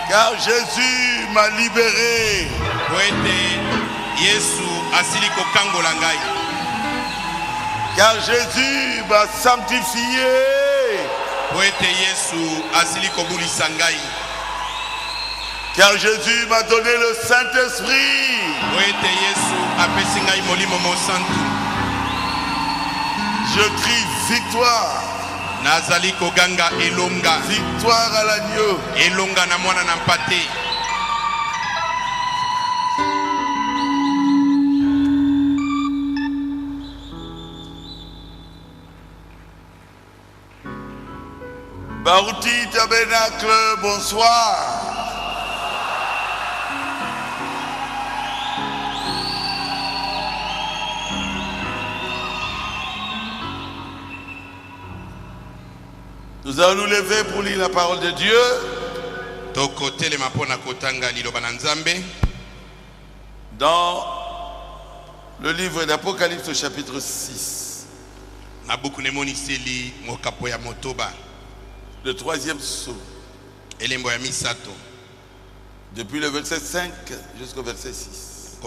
Car Jésus m'a libéré. Car Jésus m'a sanctifié. Car Jésus m'a donné le Saint-Esprit. Je crie victoire. Victoire à l'agneau. Barouti Tabernacle, bonsoir. Nous allons nous lever pour lire la parole de Dieu. Dans le livre d'Apocalypse au chapitre 6. Le troisième sceau. Depuis le verset 5 jusqu'au verset 6.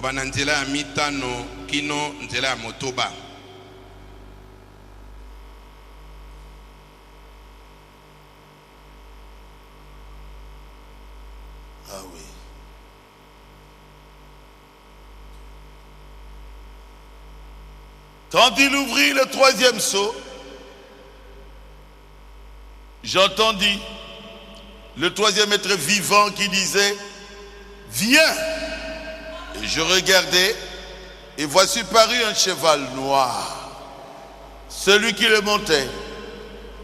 Ah oui. Quand il ouvrit le troisième sceau, j'entendis le troisième être vivant qui disait « Viens !» Et je regardai, et voici parut un cheval noir. Celui qui le montait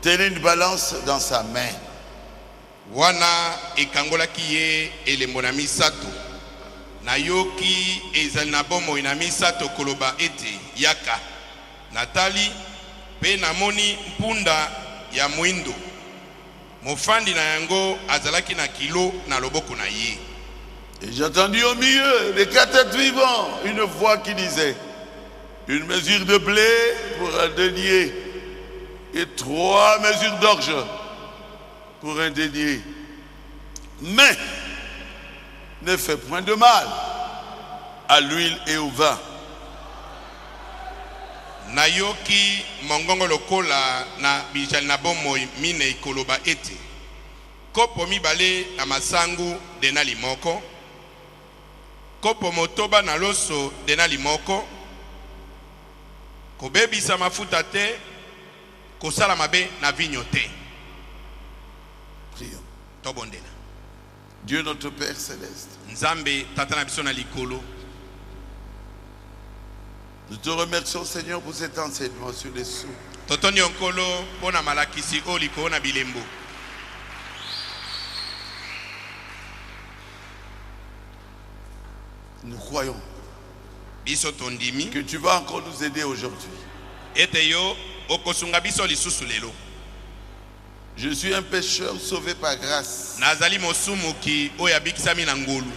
tenait une balance dans sa main. wana ekangolaki ye elembo na misato nayoki ezali na bomoi na misato koloba ete yaka natali pe namoni mpunda ya mwindo mofandi na yango azalaki na kilo na loboko na ye. Et j'ai entendu au milieu des quatre êtres vivants une voix qui disait: une mesure de blé pour un denier et 3 mesures d'orge pour un denier. Mais ne fais point de mal à l'huile et au vin. Nayoki mongongo lokola na bijali na bomoi mine ikoloba ete kopo mibale na masangu denali moko, kopo motoba na loso denali moko, kobebisa mafuta te, kosala mabe na vinyo te. Prions. Tobondela. Dieu notre Père céleste, Nzambe tata na biso na likolo, nous te remercions Seigneur pour cet enseignement sur les sous. totoni onkolo pona malakisi oliko na bilembo. Nous croyons Biso tondimi que tu vas encore nous aider aujourd'hui. ete yo okosunga biso lisusu lelo. Je suis un pécheur sauvé par grâce. Nazali mosumuki oyo abikisami na ngolu.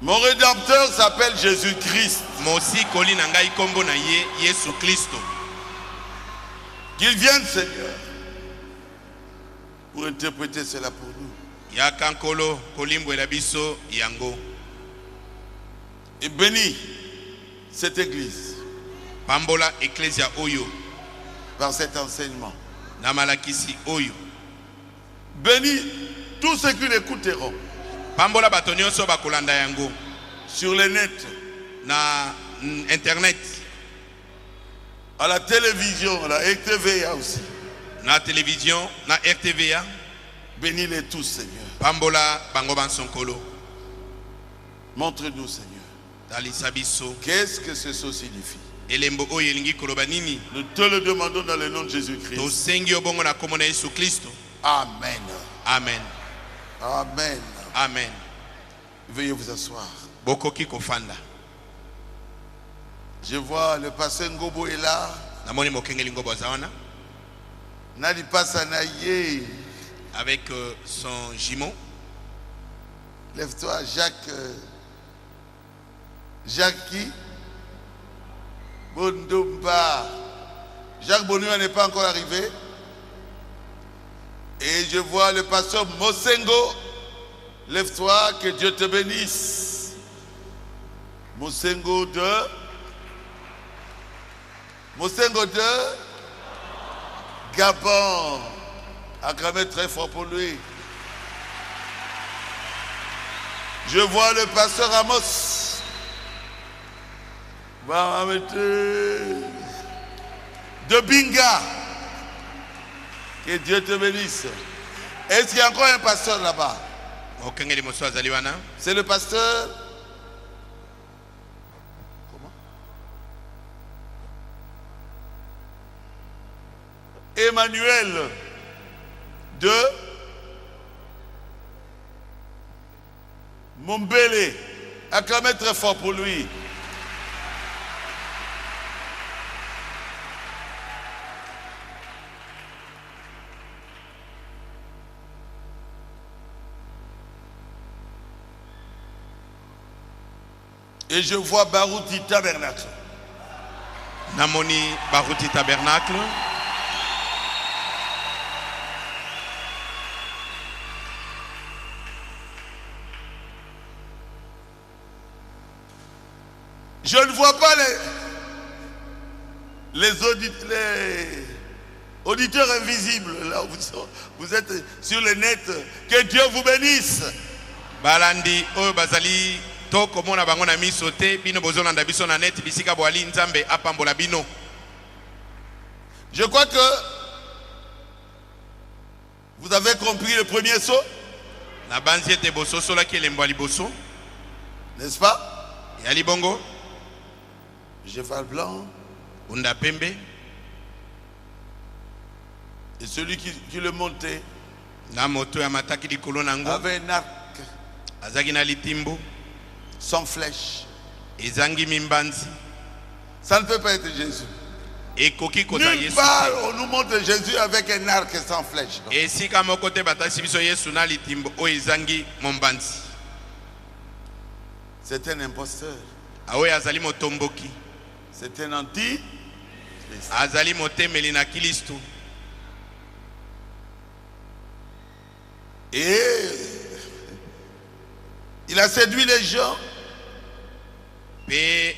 Mon rédempteur s'appelle Jésus-Christ. Mosi koli na ngai kombo na ye Yesu Kristo. Qu'il vienne Seigneur pour interpréter cela pour nous. Yaka nkolo kolimbwela biso yango. Et bénis cette église Pambola eklesia oyo par cet enseignement. na malakisi oyo. Bénis tous ceux qui l'écouteront Pambola bato nyonso bakolanda yango sur le net, na internet, à la télévision, à la RTVA aussi. na télévision, na RTVA. Bénis-les tous Seigneur. Pambola bango bansonkolo. Montre-nous Seigneur. Talisa biso Qu'est-ce que ce saut signifie? elembo oyo elingi koloba nini. Nous te le demandons dans le nom de Jésus-Christ. Tosengi obongo na kombo na Yesu Kristo. Amen. Amen. Amen. Amen. Veuillez vous asseoir. Bokoki kofanda. Je vois le pasteur Ngobo est là. Namoni mokengeli ngobo azawana Nali passa na ye. avec son jumeau. Lève-toi, Jacques. Jacques qui? Bondomba. Jacques Bonua n'est pas encore arrivé. Et je vois le pasteur Mosengo. Lève-toi, que Dieu te bénisse. Mosengo de Gabon. Acclamez très fort pour lui. Je vois le pasteur Amos. De Binga. Que Dieu te bénisse. Est-ce qu'il y a encore un pasteur là-bas? C'est le pasteur. Comment? Emmanuel de Mombele. Acclamez très fort pour lui. Et je vois Barouti Tabernacle. Namoni Barouti Tabernacle. Je ne vois pas les auditeurs invisibles. Là où vous êtes sur le net. Que Dieu vous bénisse. Balandi oyo bazali to komona bango na miso te bino bozolanda biso na net bisika boali nzambe apambola bino. Je crois que vous avez compris le premier saut. Na banzi ete boso sola ki elembo liboso. N'est-ce pas? Yali bongo. Cheval blanc. Unda pembe. Et celui qui le montait. na moto ya mataki likolo nango avait un arc azaki na litimbo sans flèche. ezangi mimbanzi. Ça ne peut pas être Jésus. Ekoki kota Nulle Yesu part on nous montre Jésus avec un arc sans flèche. Non. esika moko te batasi biso Yesu na litimbo oyo ezangi mombanzi. C'est un imposteur. Aoyo azali motomboki, C'est un anti. azali motemeli na Kristo. Et il a séduit les gens. Pe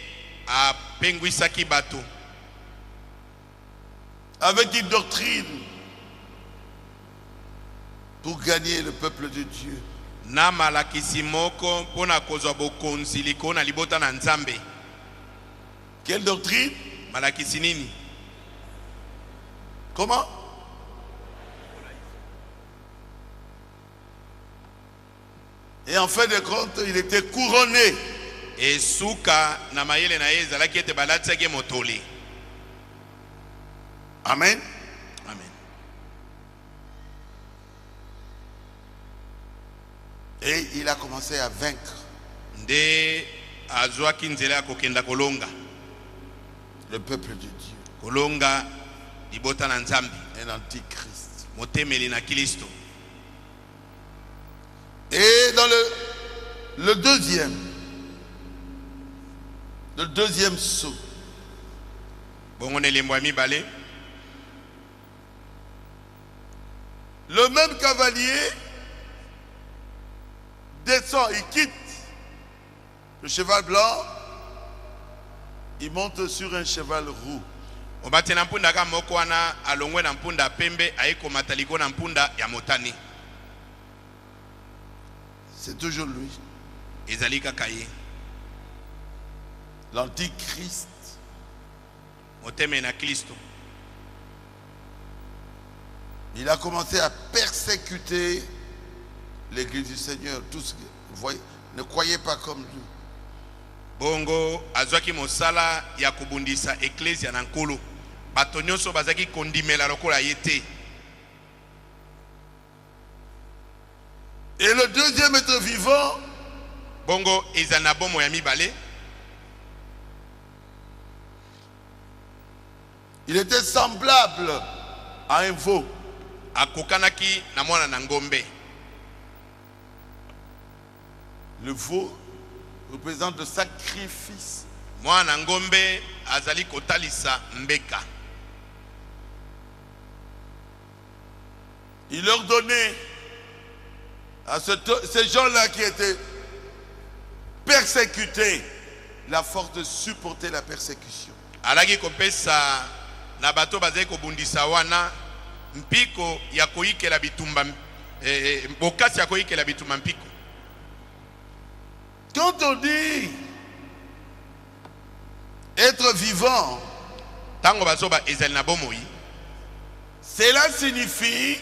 apengwisaki bato Avec une doctrine pour gagner le peuple de Dieu. na malakisi moko mpona kozwa bokonzi likolo na libota na Nzambe. Quelle doctrine? Malakisi nini? Comment? Et en fin de compte, il était couronné. Esuka na mayele na ye ezalaki ete balatiaki motole. Amen. Amen. Et il a commencé à vaincre Nde azwaki nzela ya kokenda kolonga le peuple de Dieu. kolonga libota na Nzambe, Un antichrist. motemeli na Kristo. Et dans le deuxième saut, Bongo na elembo ya mibale, le même cavalier descend, il quitte le cheval blanc, il monte sur un cheval roux. obati na mpunda ka moko wana alongwe na mpunda pembe ayekomata liko na mpunda ya motani. C'est toujours lui, Ezali kaka ye, l'antichrist. motemeli na Kristo. Il a commencé à persécuter l'église du Seigneur. Tous, vous voyez, ne croyez pas comme lui. Bongo azwaki mosala ya kobundisa eklesia na nkolo. Bato nyonso bazaki kondimela lokola ye te. Et le deuxième être vivant, Bongo ezali na bomo ya mibale, il était semblable à un veau. akokanaki na mwana na ngombe. Le veau représente le sacrifice. Mwana na ngombe azali kotalisa mbeka. Il leur donnait à ces gens-là qui étaient persécutés la force de supporter la persécution. Alaki kopesa na bato bazali kobundisa wana mpiko ya koyikela bitumba, bokasi ya koyikela bitumba mpiko. Quand on dit être vivant, Tango bazoba ezali na bomoi, cela signifie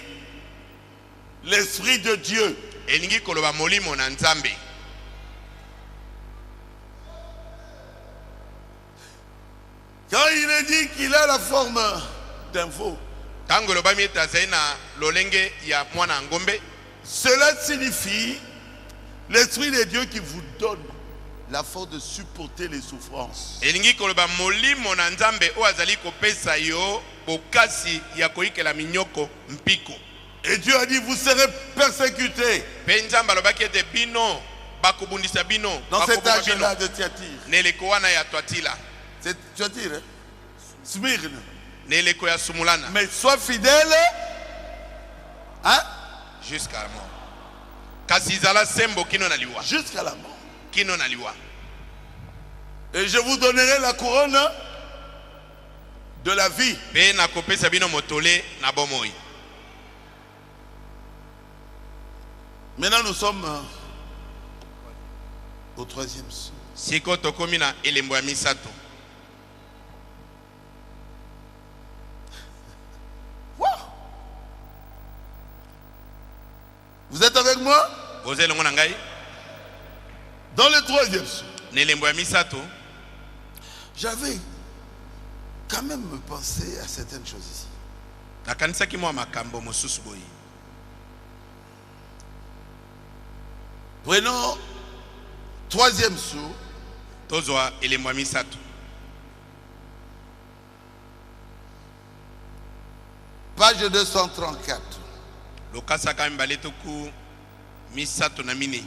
l'Esprit de Dieu. elingi koloba molimo na Nzambe. Quand il est dit qu'il a la forme d'un veau, Tango lobami ete azali na lolenge ya mwana ngombe, cela signifie l'Esprit de Dieu qui vous donne la force de supporter les souffrances. elingi koloba molimo na Nzambe o azali kopesa yo bokasi ya koyikela minyoko mpiko. Et Dieu a dit, vous serez persécutés Pe Nzambe alobaki ete bino bakobundisa bino, dans cet bakoboma bino âge-là de Thyatire. na eleko wana ya Twatila, C'est Thyatire, hein? Smyrne. na eleko ya Sumulana, Mais sois fidèle, hein? jusqu'à la mort. Kasi zala sembo kino na liwa, Jusqu'à la mort. kino na liwa. Et je vous donnerai la couronne de la vie. Pe na kopesa bino motole na bomoi. Maintenant, nous sommes au troisième saut. Siko tokomi na elembo ya misato. Wow. Vous êtes avec moi? Oze longo na ngai, Dans le troisième saut, na elembo ya misato, j'avais quand même pensé à certaines choses ici. nakanisaki mwa makambo mosusu boye. Prenons troisième sou. tozwa elembo ya misato. Page 234. Lokasaka mibale tuku misato na mine.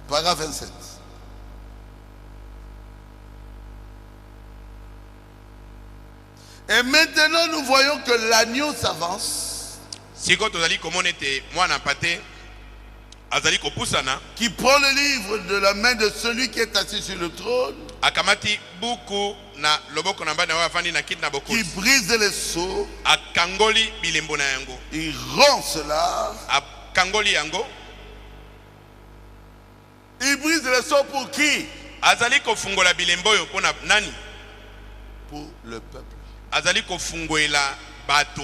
Paragraphe 27. Et maintenant nous voyons que l'agneau s'avance, Siko tozali komona ete mwana pate azali kopusana qui prend le livre de la main de celui qui est assis sur le trône, akamati buku na loboko na bana wafandi na kiti na qui bokosi. brise les seaux, Akangoli bilembo na yango. il rompt cela. Akangoli yango. Il brise les seaux pour qui? Azali kofungola bilembo yo pona nani? Pour le peuple. Azali kofungoela bato.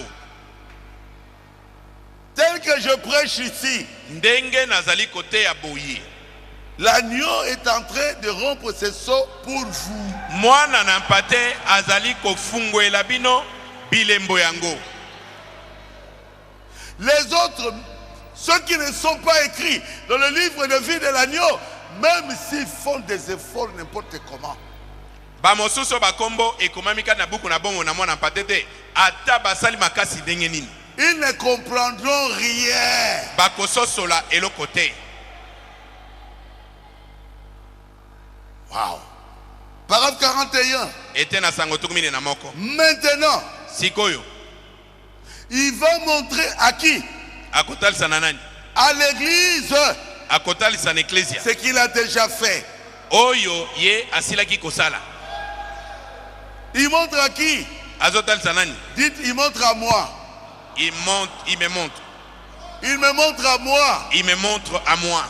Tel que je prêche ici, Ndenge nazali kote ya boye. l'agneau est en train de rompre ses seaux pour vous. Mwana na pate azali kofungoela bino bilembo yango. Les autres, ceux qui ne sont pas écrits dans le livre de vie de l'agneau, même s'ils font des efforts n'importe comment, Ba mosusu ba kombo ekomamika na buku na bongo na mwana pate te ata basali makasi ndenge nini. ils ne comprendront rien. Ba kososola eloko te. Wow. Paragraphe 41. Ete na sango tukumine na moko. Maintenant, Sikoyo il va montrer à qui? akotalisa na nani? À l'église Akotalisa na ecclesia. ce qu'il a déjà fait. Oyo ye asilaki kosala. Il montre à qui? Azotalisa nani? Dites, il montre à moi. Il me montre. Il me montre à moi. Il me montre à moi.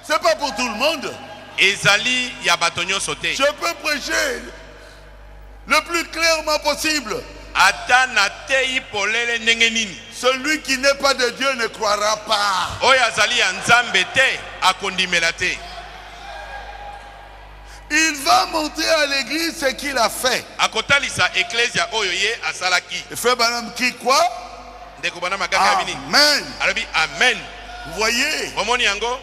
C'est pas pour tout le monde. Ezali ya bato nyonso te. Je peux prêcher le plus clairement possible. Ata na tei polele ndenge nini. Celui qui n'est pas de Dieu ne croira pas. Oyo azali ya nzambe te akondimela te. Il va montrer à l'église ce qu'il a fait. Akotalisa ecclesia oyo ye asalaki. Et frère Branham qui quoi? Ndeko bana magaka bini. Amen. Alobi amen. Vous voyez? Omoni yango?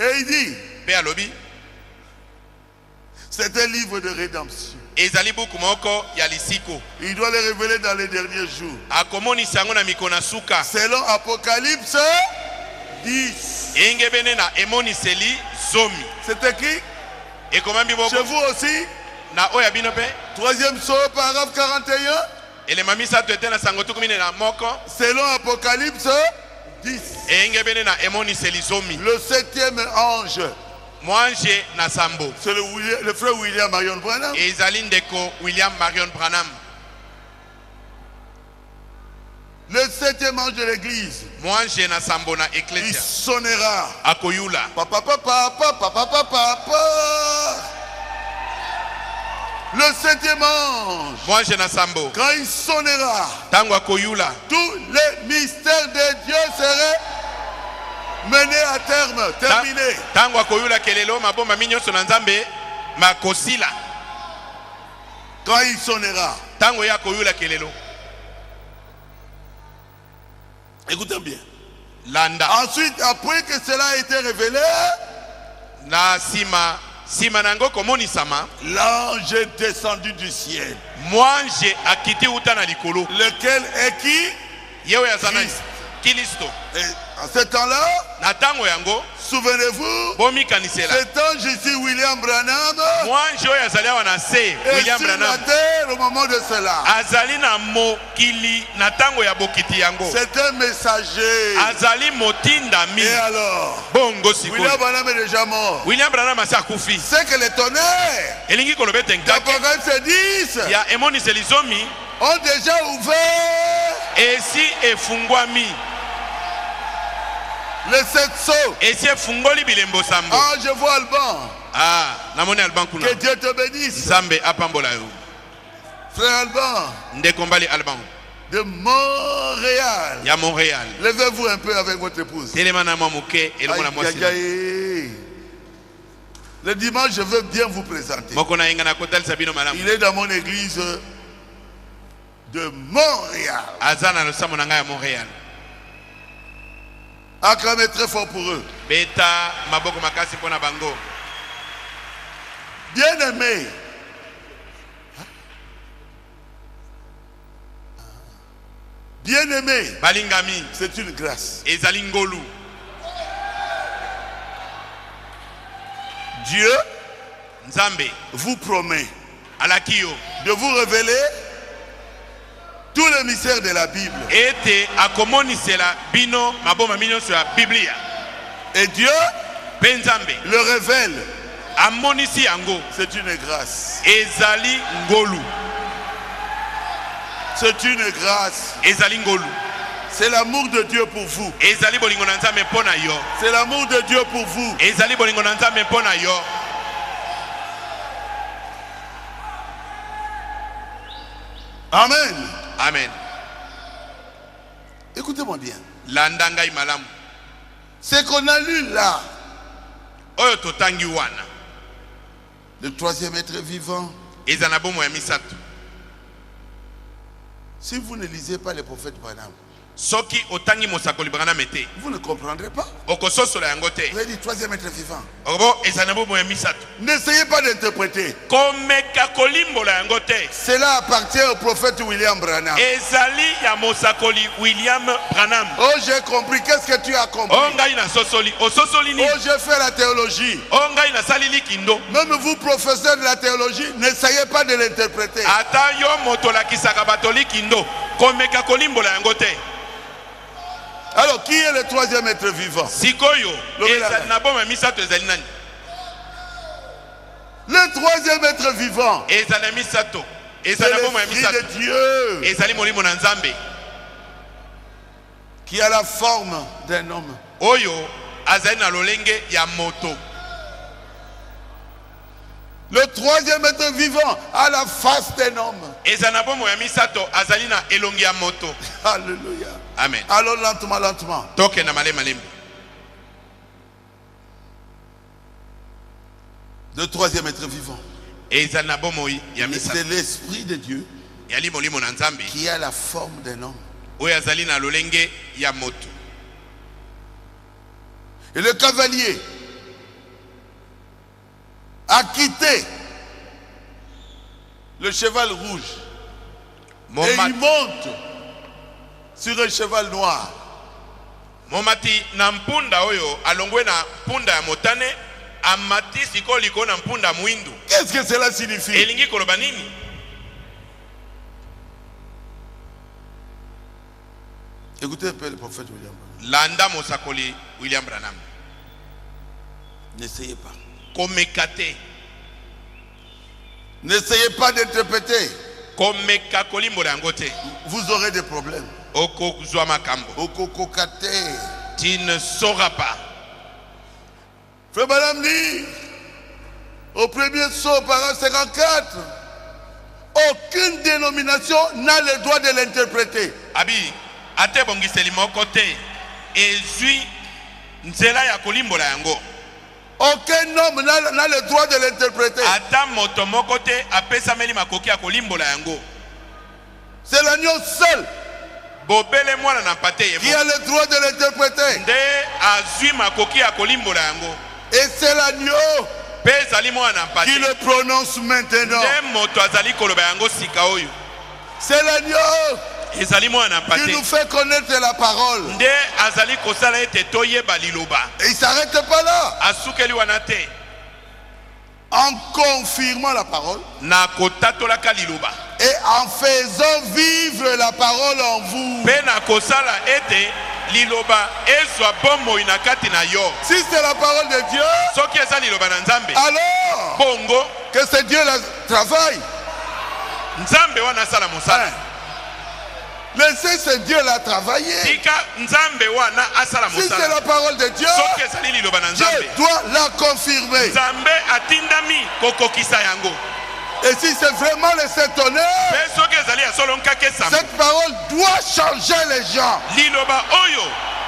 Et il dit, Pe alobi c'est un livre de rédemption. ezali buku moko ya lisiko. Il doit le révéler dans les derniers jours. Akomonisa yango na mikona suka. Selon Apocalypse 10. Engebene na emoniseli zomi. C'est écrit Ekomambi boko chez vous aussi. na oya bino pe. Troisième saut, paragraphe 41. Elema misato ete na sango tukumine na moko. Selon Apocalypse 10. Engebene na emoniseli zomi. Le septième ange. Mwanje na sambo. C'est le frère William Marion Branham. Ezali ndeko William Marion Branham. Le septième ange de l'église. Mwanje na sambo na Il ecclesia. sonnera. Akoyula. Papa, papa, papa, papa, papa. Le septième ange. Mwanje na sambo. Quand il sonnera, Tango akoyula. tous les mystères de Dieu seraient menés à terme, terminés. Tango akoyula kelelo mabomba minyonso na nzambe makosila. Quand il sonnera. Tango ya akoyula kelelo. Écoutez bien. Landa. Ensuite, après que cela a été révélé, Na sima nango komoni sama. l'ange est descendu du ciel. Mwanje akiti uta na likolo. Lequel est qui? Yewe ya zanani. Christ. Kilisto. Et en ce temps-là, Na tango yango souvenez-vous, bomi kanisela. cet ange ici, William Branham, Mwanje oyo azali awa na se est William sur la Branham. terre au moment de cela. Azali na mokili na tango ya bokiti yango. C'est un messager. Azali motindami. Et alors, Bongo sikoyo. William Branham est déjà mort. William Branham asi akufi. C'est que les tonnerres Elingi kolobe tenkake d'Apocalypse 10 ya emoniseli zomi ont déjà ouvert esi efungwami. les 7 sceaux. Esi efungoli bilembo sambo. Ah, je vois Alban. Ah, namoni Alban kuna. Que Dieu te bénisse. Nzambe apambola yo. Frère Alban, Ndeko mbali Alban de Montréal. ya Montréal. Levez-vous un peu avec votre épouse. Telema na mwa moke elongo na mwasi. Aïe, aïe, aïe. Le dimanche, je veux bien vous présenter. Moko na yenga na kotalisa bino malamu. Il est dans mon église de Montréal. Azana le samonanga à Montréal. Acclamez très fort pour eux. Beta maboko makasi pona bango. Bien-aimés, bien-aimés, Balingami, c'est une grâce. ezali ngolu. Dieu Nzambe vous promet alakio de vous révéler tous les mystères de la Bible. ete akomonisela bino maboma mino sur la Biblia. Et Dieu Pe Nzambe le révèle. amonisi yango. C'est une grâce. Ezali ngolu. C'est une grâce. Ezali ngolu. C'est l'amour de Dieu pour vous. Ezali bolingo na Nzambe pona yo. C'est l'amour de Dieu pour vous. Ezali bolingo na Nzambe pona yo. Amen. Amen. Écoutez-moi bien. Landanga imalamu. Ce qu'on a lu là, Oyo totangi wana. le troisième être vivant. Ezana bomo ya misato. Si vous ne lisez pas les prophètes Branham, Soki otangi mosakoli Branham ete. vous ne comprendrez pas. Okososola yango te. Vous avez dit troisième être vivant. Obo ezana bomo ya misato. N'essayez pas d'interpréter. Komeka kolimbola yango te. Cela appartient au prophète William Branham. Ezali ya mosakoli William Branham. Oh, j'ai compris. Qu'est-ce que tu as compris? Ongai na sosoli. Ososoli ni. Oh, j'ai fait la théologie. Ongai na salili kindo. Même vous, professeurs de la théologie, n'essayez pas de l'interpréter. Ata yo motola kisaka batoli kindo. Komeka kolimbola yango te. Alors, qui est le troisième être vivant? Sikoyo. Ezali na bomo ya misato ezali nani? Le troisième être vivant, Ezali na misato. c'est Ezali na bomo ya l'Esprit de misato. Dieu Ezali molimo na Nzambe. qui a la forme d'un homme. Oyo azali na lolenge ya moto. Le troisième être vivant a la face d'un homme. Ezali na bomo ya misato azali na elongi ya moto. Alléluia. Amen. Allons lentement, lentement. Toke na malema lembe. Le troisième être vivant, Ezali na bomo ya misato. c'est l'Esprit de Dieu Yali molimo na Nzambe. qui a la forme d'un homme. Oyo azali na lolenge ya moto. Et le cavalier a quitté le cheval rouge et il monte sur un cheval noir. Momati na mpunda oyo alongwe na mpunda ya motane amati siko liko na mpunda mwindu. Qu'est-ce que cela signifie? Elingi koloba nini? Écoutez un peu le prophète William Branham. Landa mosakoli William Branham. N'essayez pas. Komekate. N'essayez pas d'interpréter. Komeka kolimbola yango te. Vous aurez des problèmes. Oko zwa makambo. Okokokate. Tu ne sauras pas. Frère Branham dit, au premier saut, paragraphe 54, aucune dénomination n'a le droit de l'interpréter. Abi, ate bongiseli moko te. Ezui nzela ya kolimbola yango. Aucun homme n'a le droit de l'interpréter. Ata moto moko te apesameli makoki ya kolimbola yango. C'est l'agneau seul Bobele mwana na pate qui yebo. a le droit de l'interpréter. Nde azui makoki ya kolimbola yango. Et c'est l'agneau Pe ezali mwana na pate. qui le prononce maintenant. Nde moto azali koloba yango sika oyo. C'est l'agneau Ezali mwana na qui pate. nous fait connaître la parole. Nde azali kosala ete toyeba liloba. Et il ne s'arrête pas là. Asukeli wana te. En confirmant la parole Na kotatolaka liloba. et en faisant vivre la parole en vous. Pe na kosala ete liloba ezwa bomoi na kati na yo. Si c'est la parole de Dieu, Soki eza liloba na Nzambe. alors Bongo que c'est Dieu le travail. Nzambe wana sala mosala. Laissez ce Dieu la travailler. Tika Nzambe wana asala Si c'est mosala. la parole de Dieu, Soki ezali liloba na Dieu Nzambe. doit la confirmer. Nzambe atindami kokokisa yango. Et si c'est vraiment le s'étonner, Pe soki ezali ya solo nkake sambo. cette parole doit changer les gens. Liloba oyo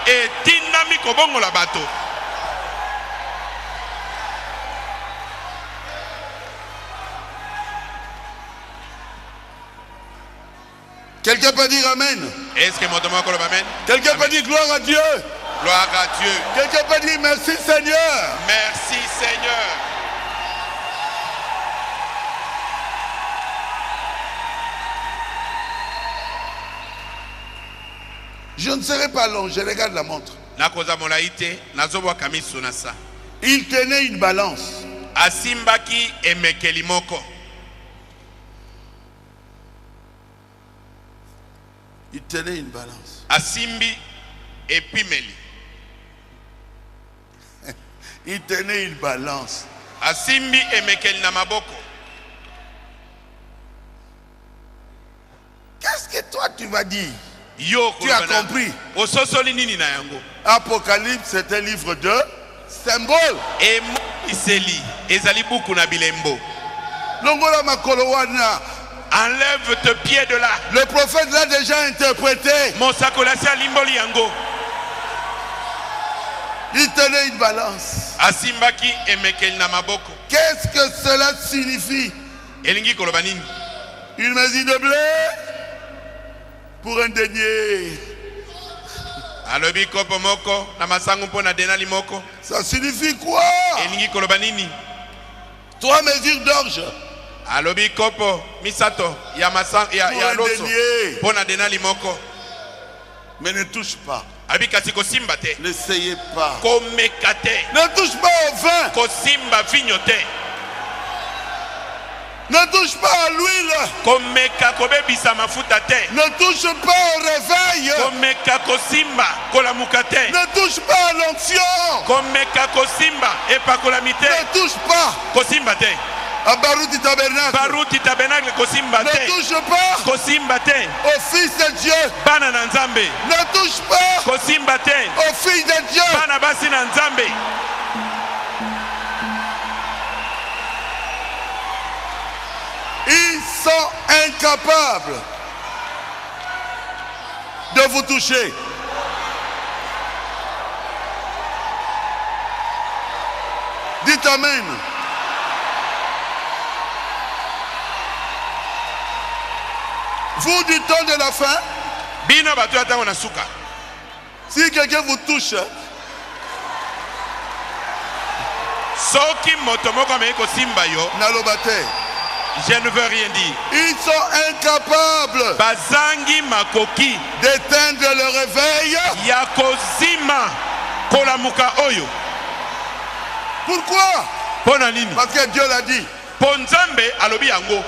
etindami kobongola bato. Quelqu'un peut dire Amen. Est-ce que moto moko loba amen? Quelqu'un peut dire gloire à Dieu. Gloire à Dieu. Quelqu'un peut dire merci Seigneur. Merci Seigneur. Je ne serai pas long, je regarde la montre. Nakoza molaite, nazobwa kamiso na sa. Il tenait une balance. Asimbaki emekeli moko. Il tenait une balance. Asimbi epimeli. Il tenait une balance. Asimbi emekeli na maboko. Qu'est-ce que toi tu vas dire? Yo, tu as compris? Ososoli nini na yango. Apocalypse, c'est un livre de symboles. Et iseli ezali buku na bilembo. Longola makolo wana. Enlève tes pieds de là. Le prophète l'a déjà interprété. Mosakolasi alimboli yango. Il tenait une balance. Asimbaki emekeli na maboko. Qu'est-ce que cela signifie? Elingi koloba nini? Une mesure de blé pour un denier. Alobi kopo moko na masangu mpo na denali moko. Ça signifie quoi? Elingi koloba nini? 3 mesures d'orge. Alobi kopo misato ya masang ya loso mpo na denali moko. Mais ne touche pas. Abi kasi kosimba te. N'essayez pas. Komeka te. Ne touche pas au vin. Kosimba vinyo te. Ne touche pas à l'huile. Komeka kobebisa mafuta te. Ne touche pas au réveil. Komeka kosimba kolamuka te. Ne touche pas à l'onction. Komeka kosimba epakolami te. Ne touche pas. Kosimba te. À Baruti Tabernacle. Baruti Tabernacle kosimba te. Ne touche pas. Kosimba te. Au Fils de Dieu. Bana na Nzambe. Ne touche pas. Kosimba te. Au Fils de Dieu. Bana basi na Nzambe. Ils sont incapables de vous toucher. Dites Amen. Vous du temps de la fin, Bino batu atango na suka. si quelqu'un vous touche, Soki motomoko me kosimba yo, n'alobate. je ne veux rien dire. Ils sont incapables Bazangi makoki d'éteindre le réveil. ya kozima kolamuka oyo. Pourquoi? Pona nini? Parce que Dieu l'a dit. Po Nzambe alobi yango.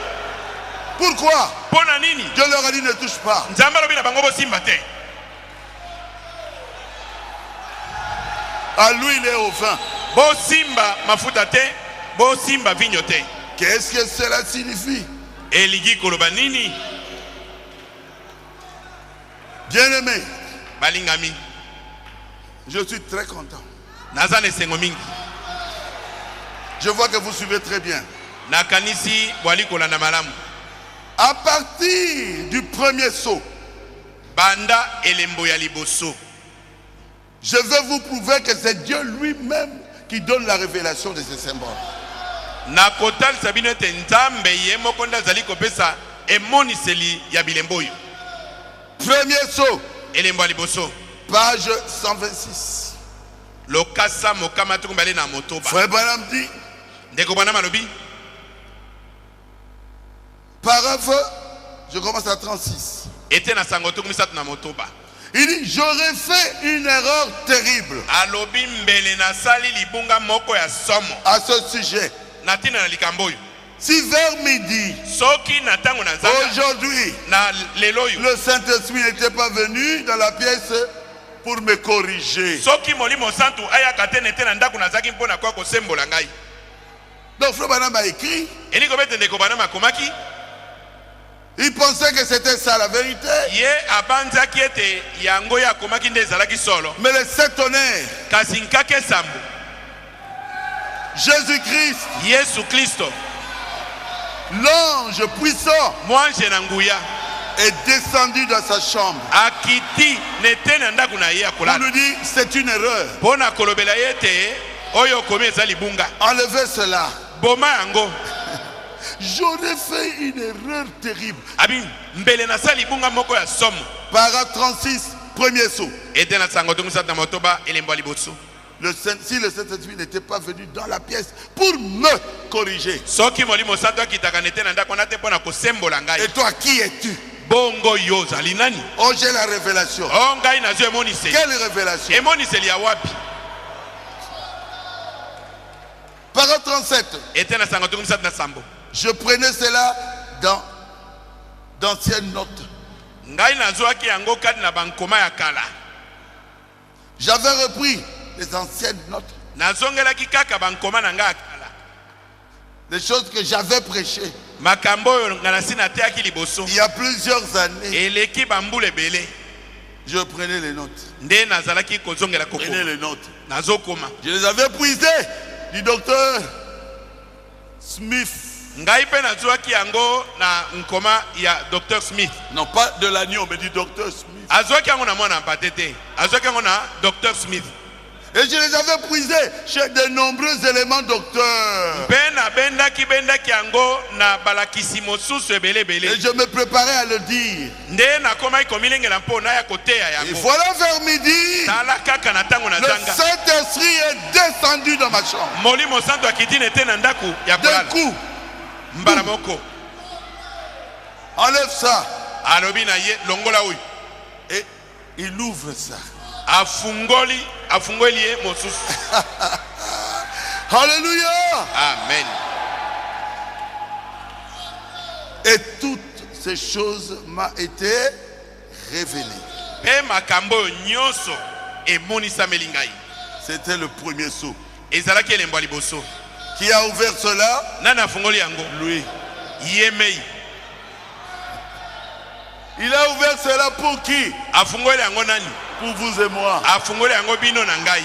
Pourquoi? Pona nini? Dieu leur a dit ne touche pas. Nzambe alobi na bango bosimba te. À l'huile et au vin. Bosimba mafuta te, bosimba vinyo te. Qu'est-ce que cela signifie? Eligi koloba nini? Bien-aimé, Balingami, je suis très content. nazane sengo mingi. Je vois que vous suivez très bien. Nakanisi wali kolanda malamu. À partir du premier saut, Banda elembo ya liboso. je vais vous prouver que c'est Dieu lui-même qui donne la révélation de ces symboles. Nakotal sabine te Nzambe ye moko ndazali kopesa emoniseli ya bilembo oyo. Premier saut, Elembo ya liboso. page 126. Lokasa mokama tukumbale na motoba. Frère Branham dit, Ndeko bana malobi. paragraphe, je commence à 36. Ete na sango tukumisatu na motoba. Il dit, j'aurais fait une erreur terrible Alobi mbele na sali libunga moko ya somo. à ce sujet. Natina na likambo oyo. Si vers midi, Soki na tango na zanga aujourd'hui, na lelo oyo. le Saint-Esprit n'était pas venu dans la pièce pour me corriger. Soki molimo santu ayaka te nete na ndako nazaki mpona kwa kosembola ngai. Donc Frère Branham a écrit, Eliko bete ndeko bana makomaki. il pensait que c'était ça la vérité. Ye abanzaki ete yango ya komaki nde ezalaki solo. Mais le Saint-Tonnerre, Kasi nkake sambo. Jésus-Christ, Yesu Kristo. l'ange puissant, Mwanje na nguya. est descendu dans sa chambre. Akiti nete na ndako na ye ya On kolala. nous dit, c'est une erreur. Pona kolobela ye ete oyo komi eza libunga. Enlevez cela. Boma yango. j'aurais fait une erreur terrible. Abi mbele na sali bunga moko ya somo. Paragraphe 36, premier saut. Ete na sango tungu sata motoba elembo liboso. Si le Saint-Esprit n'était pas venu dans la pièce pour me corriger. Soki molimo santo kitaka nete na ndako na te pona ko sembola ngai. Et toi, qui es-tu? Bongo yoza linani. Oh, j'ai la révélation. Oh ngai na zo emonise. Quelle révélation? Emonise li ya wapi? Paragraphe 37. Ete na sango tungu sata na sambo. Je prenais cela dans d'anciennes notes. Ngai na zo aki yango kadi na bankoma ya kala. J'avais repris les anciennes notes. Na zongela ki kaka bankoma na ngai kala. Les choses que j'avais prêchées. Makambo yo ngana sina te aki liboso. Il y a plusieurs années. Eleki bambule belé. Je prenais les notes. Nde nazalaki kozongela koko. Prenez les notes. Nazokoma. Je les avais puisées du docteur Smith. Ngai pe nazwaki yango na nkoma ya Dr. Smith. Non pas de l'agneau, mais du docteur Smith. Azwaki yango na mwana patete. Azwaki yango na Dr. Smith. Et je les avais puisées chez de nombreux éléments docteurs. Benda bendaki yango na balakisi mosusu ebele bele. Et je me préparais à le dire. Nde na koma ikomilengela mpona ya koteya yango. Et voilà vers midi. Tala kaka na tango na Le zanga. Saint-Esprit est descendu dans ma chambre. Molimo santo akiti nete na ndaku ya kolala. D'un coup, Mbala moko. enlève ça. Alobi na ye longola oyo. Et il ouvre ça. Afungoli ye mosusu. Alléluia. Amen. Et toutes ces choses m'ont été révélées. Pe makambo nyonso emonisa melingai. C'était le premier saut. Ezalaki elembo liboso. Qui a ouvert cela? Nana fungoli yango. Lui. Yemei. Il a ouvert cela pour qui? Afungoli yango nani? Pour vous et moi. Afungoli yango bino na ngai.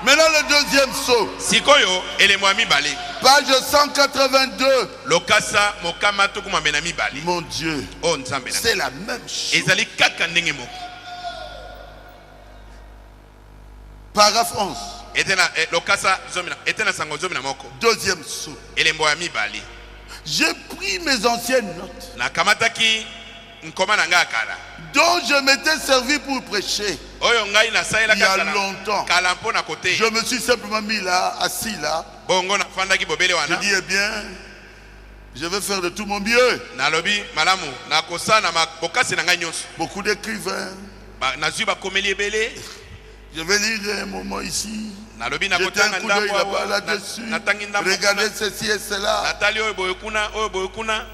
Maintenant le deuxième saut. Sikoyo elembo ya mibale. Page 182. Lokasa mokama tukuma bena mibale. Mon Dieu. Oh nzambe na. C'est la même chose. Ezali kaka ndenge moko. Paragraphe 11. Etena lokasa zomina. Etena sango zomina moko. Deuxième saut. Elembo ya mibale. J'ai pris mes anciennes notes. Na kamataki nkoma na ngai akala. Dont je m'étais servi pour prêcher. Oyo ngai na saela Il y a kala. longtemps. Kala mpo na kote. Je me suis simplement mis là, assis là. Bongo na fandaki bobele Je wana. dis, eh bien, je vais faire de tout mon mieux. Nalobi malamu na kosana bokasi na ngai nyonso. Beaucoup d'écrivains. Nazwi bakomeli ebele. Je vais lire un moment ici. Nalobi na Jetez un kotanga coup d'œil ndambo là-bas, là-dessus. natangi ndambo. Regardez ceci et cela. Natali oyo boye kuna, oyo boye kuna.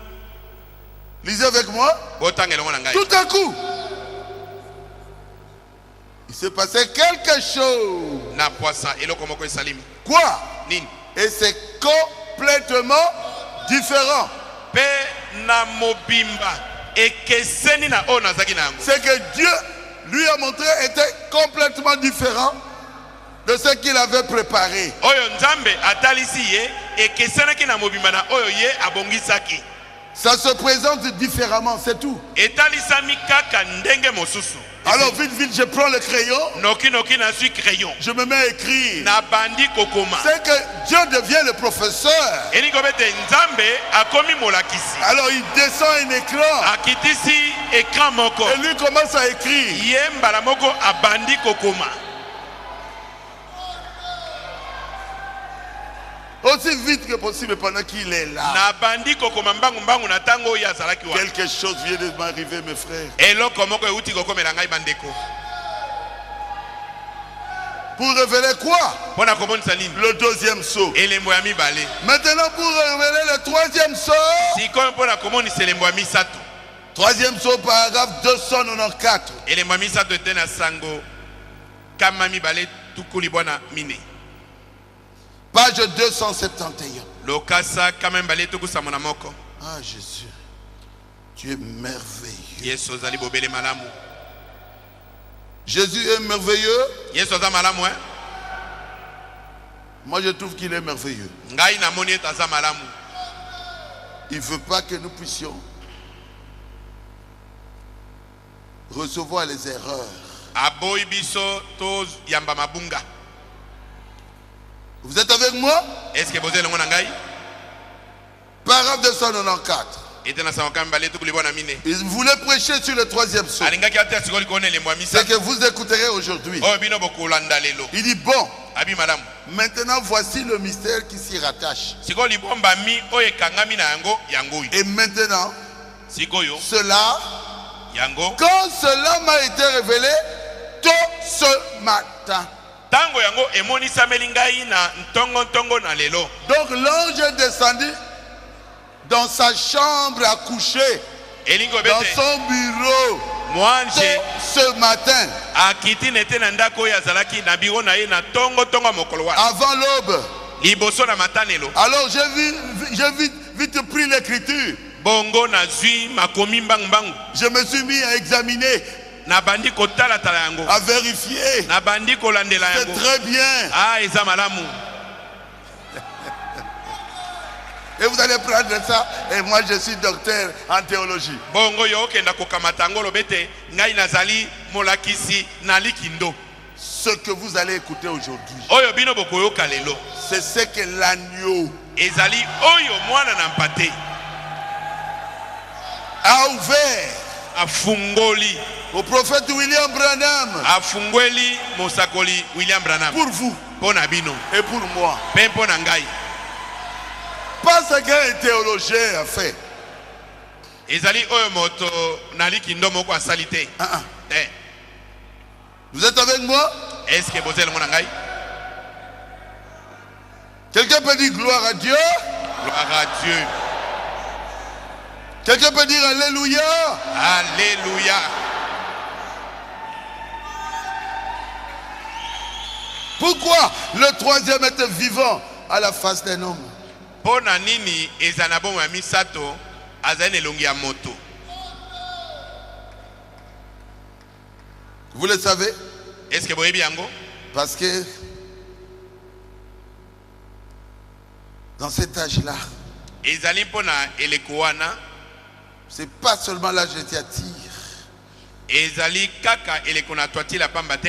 Lisez avec moi. Botanga elongo na ngai. Tout à coup, il s'est passé quelque chose. Na poisa eloko moko esalimi. Quoi? Nini? Et c'est complètement différent. Pe na mobimba ekeseni na oyo nazaki na yango. Ce que Dieu lui a montré était complètement différent de ce qu'il avait préparé. Oyo nzambe atalisi ye ekesenaki na mobimba na oyo ye abongisaki. Ça se présente différemment, c'est tout. Etalisami kaka ndenge mosusu. Alors vite, vite, je prends le crayon. Noki noki na suis crayon. Je me mets à écrire. Na bandi kokoma. C'est que Dieu devient le professeur. Elingo bete nzambe akomi molakisi. Alors il descend un écran. Akitisi écran moko. Et lui commence à écrire. Yembala moko abandi kokoma. Aussi vite que possible pendant qu'il est là. Na bandi kokoma mbangu mbangu na tango ya zalaki wa. Quelque chose vient de m'arriver, mes frères. Eloko moko euti kokomela ngai bandeko. Pour révéler quoi? Pona komonisa nini? Le deuxième saut. Elembo ya mibale. Maintenant pour révéler le troisième saut. Sikoyo pona komonisa elembo ya misato. Troisième saut, paragraphe 294. Elembo ya misato ete na sango kama mibale tukuli bwana mine. Page 271. Lokasa kama mibale tukusa mona moko. Ah Jésus, tu es merveilleux. Yesu ozali bobele malamu. Jésus est merveilleux. Yesu ozali malamu hein? Moi je trouve qu'il est merveilleux. Ngai na moni ete aza malamu. Il ne veut pas que nous puissions recevoir les erreurs. Aboyi biso to yamba mabunga. Vous êtes avec moi? Est-ce que vous êtes là ngai? Paragraphe 294. ete na samakamba baletu kulibona mine Il voulait prêcher sur le troisième saut. alingaki ata sikoli kone le mwami C'est que vous écouterez aujourd'hui. oyo bino bokulanda lelo Il dit, bon, abi malamu maintenant voici le mystère qui s'y rattache. sikoli bomba mi oyo ekangami na yango yango oyo Et maintenant, sikoyo cela, yango quand cela m'a été révélé, tôt ce matin. tango yango emonisameli ngai na ntongo na lelo. Donc l'ange est descendu dans sa chambre à coucher, elingi dans obete son bureau, mwanje tôt ce matin, akiti nete na ndako oyo azalaki na biro na ye na ntongo mokolo wana avant l'aube. liboso na matanelo. Alors j'ai vite pris l'écriture. bongo nazwi makomi mbangu Je me suis mis à examiner, na bandi kotalatala yango à vérifier. na bandi kolandela C'est yango. très bien. Ah, eza malamu. Et vous allez prendre ça. Et moi, je suis docteur en théologie. bongo yo okenda kokamata yango lobete ngai nazali molakisi na likindo. Ce que vous allez écouter aujourd'hui, oyo bino bokoyoka lelo c'est ce que l'agneau ezali oyo mwana na mpate a ouvert afungoli au prophète William Branham afungweli mosakoli William Branham pour vous mpo na bino et pour moi. mpe mpo na ngai. Pas ce qu'un théologien a fait. ezali oyo moto na likindo moko asali te. Eh, Vous êtes avec moi? est-ce que boza elongo na ngai? Quelqu'un peut dire gloire à Dieu? Gloire à Dieu. Quelqu'un peut dire alléluia? Alléluia. Pourquoi le troisième est vivant à la face d'un homme? mpo na nini eza na bomo ya misato azali na elongi ya moto? Vous le savez? Est-ce que boyebi yango? Parce que dans cet âge-là, ezali mpo na eleko wana c'est pas seulement l'âge de Thyatire. ezali kaka eleko na twatila pamba te.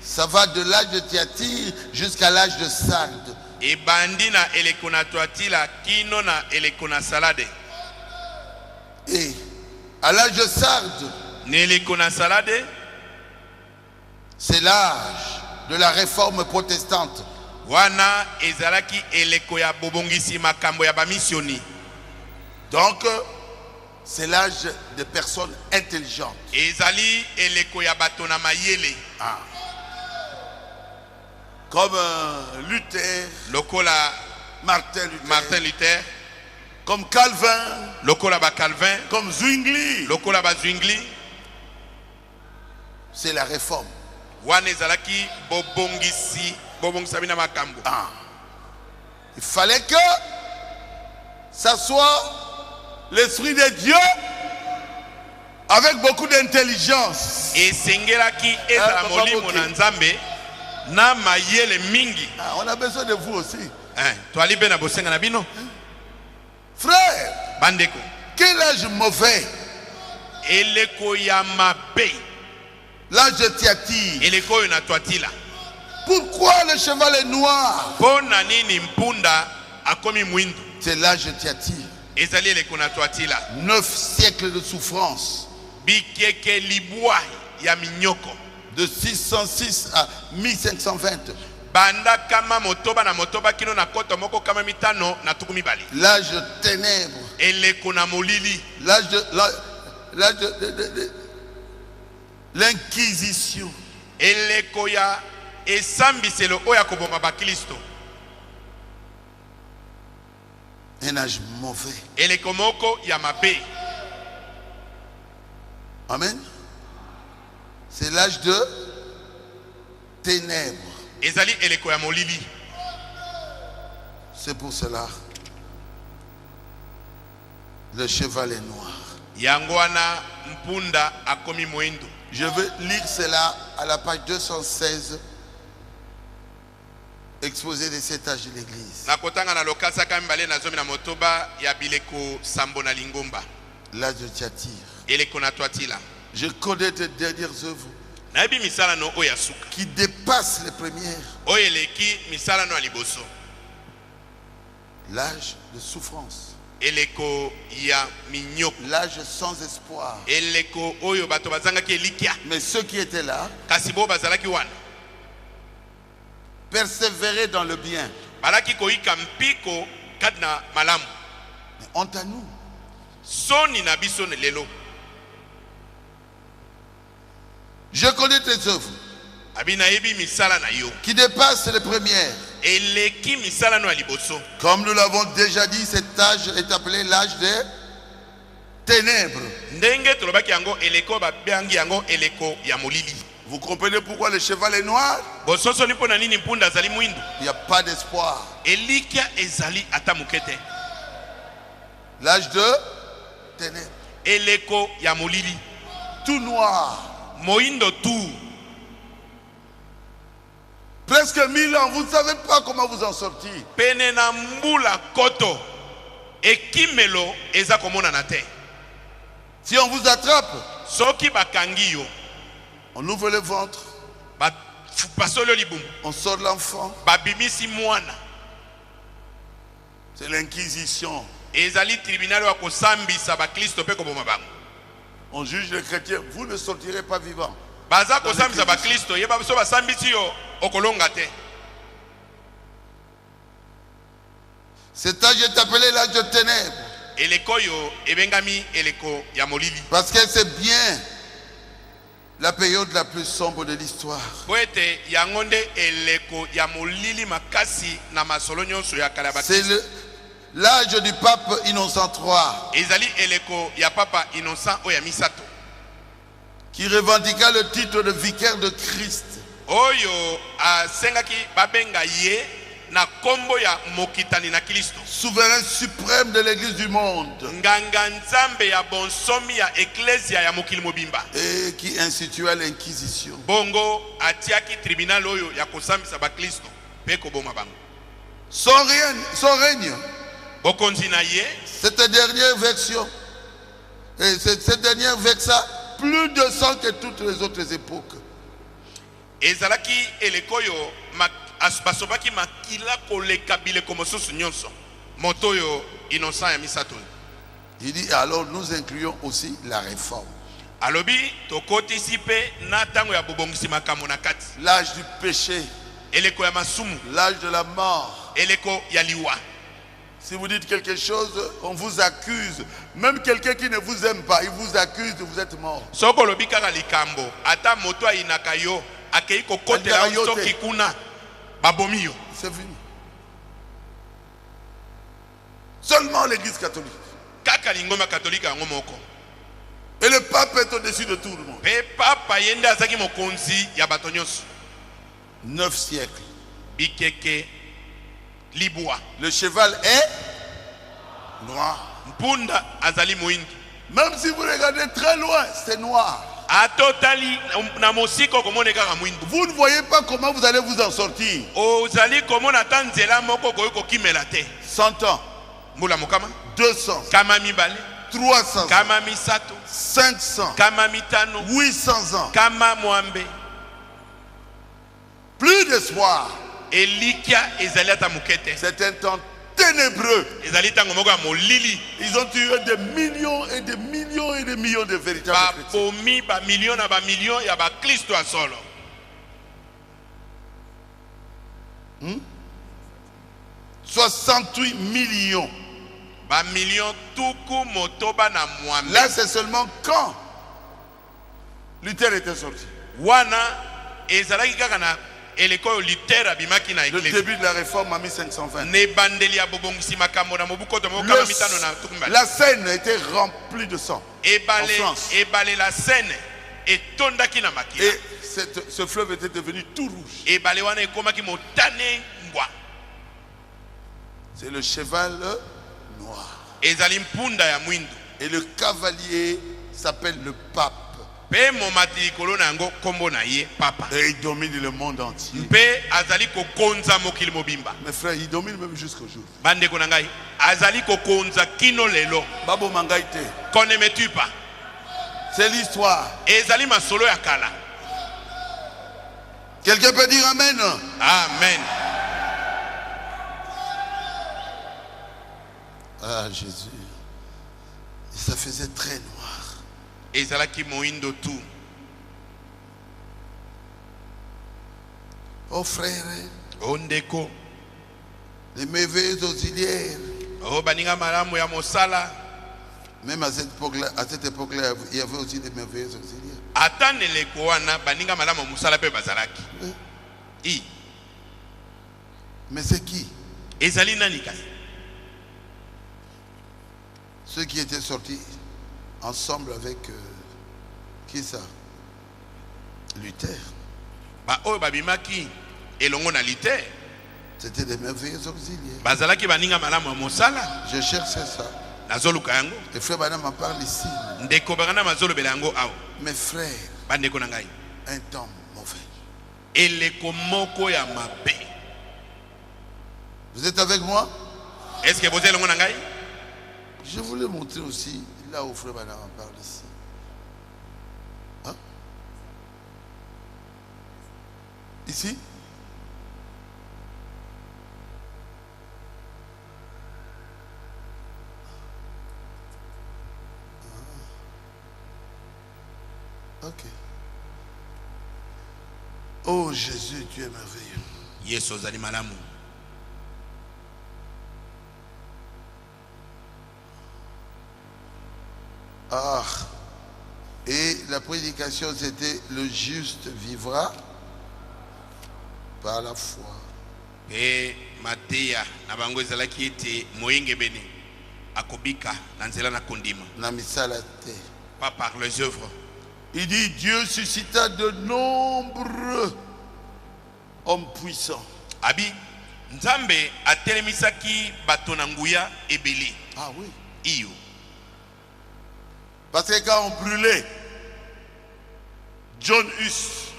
Ça va de l'âge de Thyatire jusqu'à l'âge de Sardes. ebandi na eleko na twatila kino na eleko na salade. Et à l'âge de Sardes, na eleko na salade c'est l'âge de la réforme protestante. wana ezalaki eleko ya bobongisi makambo ya bamisioni. Donc, c'est l'âge des personnes intelligentes. ezali eleko ya bato na mayele. Comme Luther, lokola Martin Luther, comme Calvin, lokola ba Calvin, comme Zwingli. lokola ba Zwingli. C'est la réforme. wana ezalaki bobongisa bina makambo. Il fallait que ça soit l'Esprit de Dieu avec beaucoup d'intelligence. esengelaki ezala molimo na nzambe na mayele mingi. On a besoin de vous aussi. toali be na bosenga na bino Frère, bandeko. quel âge mauvais? eleko ya mabe, L'âge de Thyatire. eleko oyo na twatila. Pourquoi le cheval est noir? mpo na nini mpunda akomi mwindu? C'est l'âge de Thyatire. ezali eleko na twatila. 9 siècles de souffrance. bikeke libwa ya minyoko De 606 à 1520. banda kama motoba na motoba kino na koto moko kama mitano na tuku mibale. L'âge de ténèbres. eleko na molili, L'âge de l'inquisition. eleko ya esambiselo oyo ya koboma baklisto. Un âge mauvais. eleko moko ya mabe. Amen. C'est l'âge de ténèbres. ezali eleko ya molili. C'est pour cela le cheval est noir. yango wana mpunda akomi mwindu. Je veux lire cela à la page 216, exposé de cet âge de l'église. nakotanga na lokasa kami mbale na zomi na motoba ya bileko sambo na lingomba. L'âge de Thyatire. eleko na twatila. Je connais tes dernières œuvres nayebi misalano oyo ya suka qui dépassent les premières. oyo eleki misalano ya liboso. L'âge de souffrance. eleko ya minyoko, l'âge sans espoir. eleko oyo bato bazangaki elikia, Mais ceux qui étaient là kasi bo bazalaki wana persévéraient dans le bien. balaki koyika mpiko kati na malamu. Mais honte à nous. Soni na biso lelo. Je connais tes œuvres Abina yebi misala na yo, qui dépassent les premières. eleki misala no ya liboso. Comme nous l'avons déjà dit, cet âge est appelé l'âge des ténèbres. Ndenge tolobaki yango eleko babengi yango eleko ya molili. Vous comprenez pourquoi le cheval est noir? Bososo lipo na nini mpunda azali mwindu? Il n'y a pas d'espoir. Elikia ezali ata mukete. L'âge de ténèbres. Eleko ya molili. Tout noir. Moindo tu. Presque 1000 ans, vous ne savez pas comment vous en sortir. Pene na mbula koto. Ekimelo eza komona na te. Si on vous attrape, Soki bakangi yo, on ouvre le ventre, basolo libum, on sort l'enfant. babimisi mwana. C'est l'inquisition. Ezali tribunal wa kosambisa ba Kristo pe ko boma bango. On juge les chrétiens, vous ne sortirez pas vivant. Baza kosambisa ba Kristo yeba biso basambisi yo okolonga te. Cet âge est appelé l'âge de ténèbres. Eleko yo ebengami eleko ya molili. Parce que c'est bien la période la plus sombre de l'histoire. Poete yangonde eleko ya molili makasi na masolo nyonso ya kala ba C'est l'âge du pape Innocent III ezali eleko ya papa Innocent oya misato qui revendiqua le titre de vicaire de Christ. oyo asengaki babenga ye na kombo ya mokitani na Kristo, Souverain suprême de l'église du monde. nganga nzambe ya bonsomi ya eklesia ya mokili mobimba. Et qui institua l'inquisition. Bongo atiaki tribunal oyo ya kosambisa ba Kristo pe koboma bango. Son règne, Bokonzi na ye cette dernière version, et cette dernière vexa plus de sang que toutes les autres époques. ezalaki eleko oyo basobaki makila koleka bileko mosusu nyonso. Moto oyo Innocent ya misato. Il dit alors nous incluons aussi la réforme. Alobi tokotisi pe na tango ya bobongisi makambo na kati. L'âge du péché, Eleko ya masumu, l'âge de la mort. eleko ya liwa. Si vous dites quelque chose, on vous accuse. Même quelqu'un qui ne vous aime pas, il vous accuse, vous êtes mort. Soko lobi kaka likambo, ata moto ayinaka yo, akei kokotela yo soki kuna, babomi yo. C'est fini. Seulement l'église catholique. Kaka lingoma katolika yango moko. Et le pape est au-dessus de tout le monde. Pe papa yende azaki mokonzi ya bato nyonso. 9 siècles. Bikeke libwa. Le cheval est noir. Mpunda azali moindu. Même si vous regardez très loin, c'est noir. Atotali na mosiko komone kaka mwindu. Vous ne voyez pas comment vous allez vous en sortir. Ozali komona tanzela moko koyoko kimela te. 100 ans, Mbula mokama 200, kama mibale 300 ans, kama misato 500, kama mitano 800 ans. kama mwambe. Plus d'espoir. Elikia ezali ata mukete. C'est un temps ténébreux. Ezali tango moko ya molili. Ils ont tué des millions et des millions et des millions de véritables chrétiens. Babomi ba million na ba million ya ba Kristo asolo. 68 millions. Ba million tuku motoba na mwambe. Là, c'est seulement quand Luther était sorti. Wana ezalaki kaka na eleko Luther abimaki na Le église. début de la réforme en 1520. Ne bandeli ya bobongisi makambo na mobukoto mo kama mitano na tukumbali. La Seine était remplie de sang. En France. Ebale la Seine etondaki na makila. Et ce fleuve était devenu tout rouge. Ebale wana ekomaki motane mbwa. C'est le cheval noir. Ezali mpunda ya mwindu. Et le cavalier s'appelle le pape. Pe momati likolo na yango kombo na ye papa. Et il domine le monde entier. Pe azali kokonza mokili mobimba. Mes frères, il domine même jusqu'au jour. Bandeko na ngai azali kokonza kino lelo. Babo Mangaite. Connais-tu pas? C'est l'histoire. Ezali masolo ya kala. Quelqu'un peut dire Amen. Amen. Ah, Jésus. Et ça faisait très noir. ezalaki moindo tout. Oh frère, Ondeko, les merveilleux auxiliaires. oh baninga malamu ya mosala. Même à cette époque-là, il y avait aussi des merveilleux auxiliaires. Ataneleko wana baninga malamu ya mosala pe bazalaki. Mais c'est qui? Ezali nani kasi? Ceux qui étaient sortis ensemble avec qui ça? Luther. Ba oyo babimaki elongo na Luther. C'était des merveilleux auxiliaires. Bazalaki baninga malamu ya mosala. Je cherchais ça. Nazoluka yango. Et frère Banam m'en parle ici. Ndeko bagana mazolobela yango awo. Mes frères, Bandeko na ngai. un temps mauvais. Eleko moko ya mabe. Vous êtes avec moi? Est-ce que vous êtes elongo na ngai? Je voulais montrer aussi là où frère Banam en parle ici. Hein? Ici? Ok. Oh Jésus, tu es merveilleux. Yesu ozali malamu. Ah. Et la prédication c'était le juste vivra par la foi. Et Mateya na bango ezalaki ete moyenge bene akobika na nzela na kondima. Na misala te. Pas par les œuvres. Il dit Dieu suscita de nombreux hommes puissants. Abi Nzambe atelemisaki bato na nguya ebele. Ah oui. Iyo. Parce que quand on brûlait John Hus,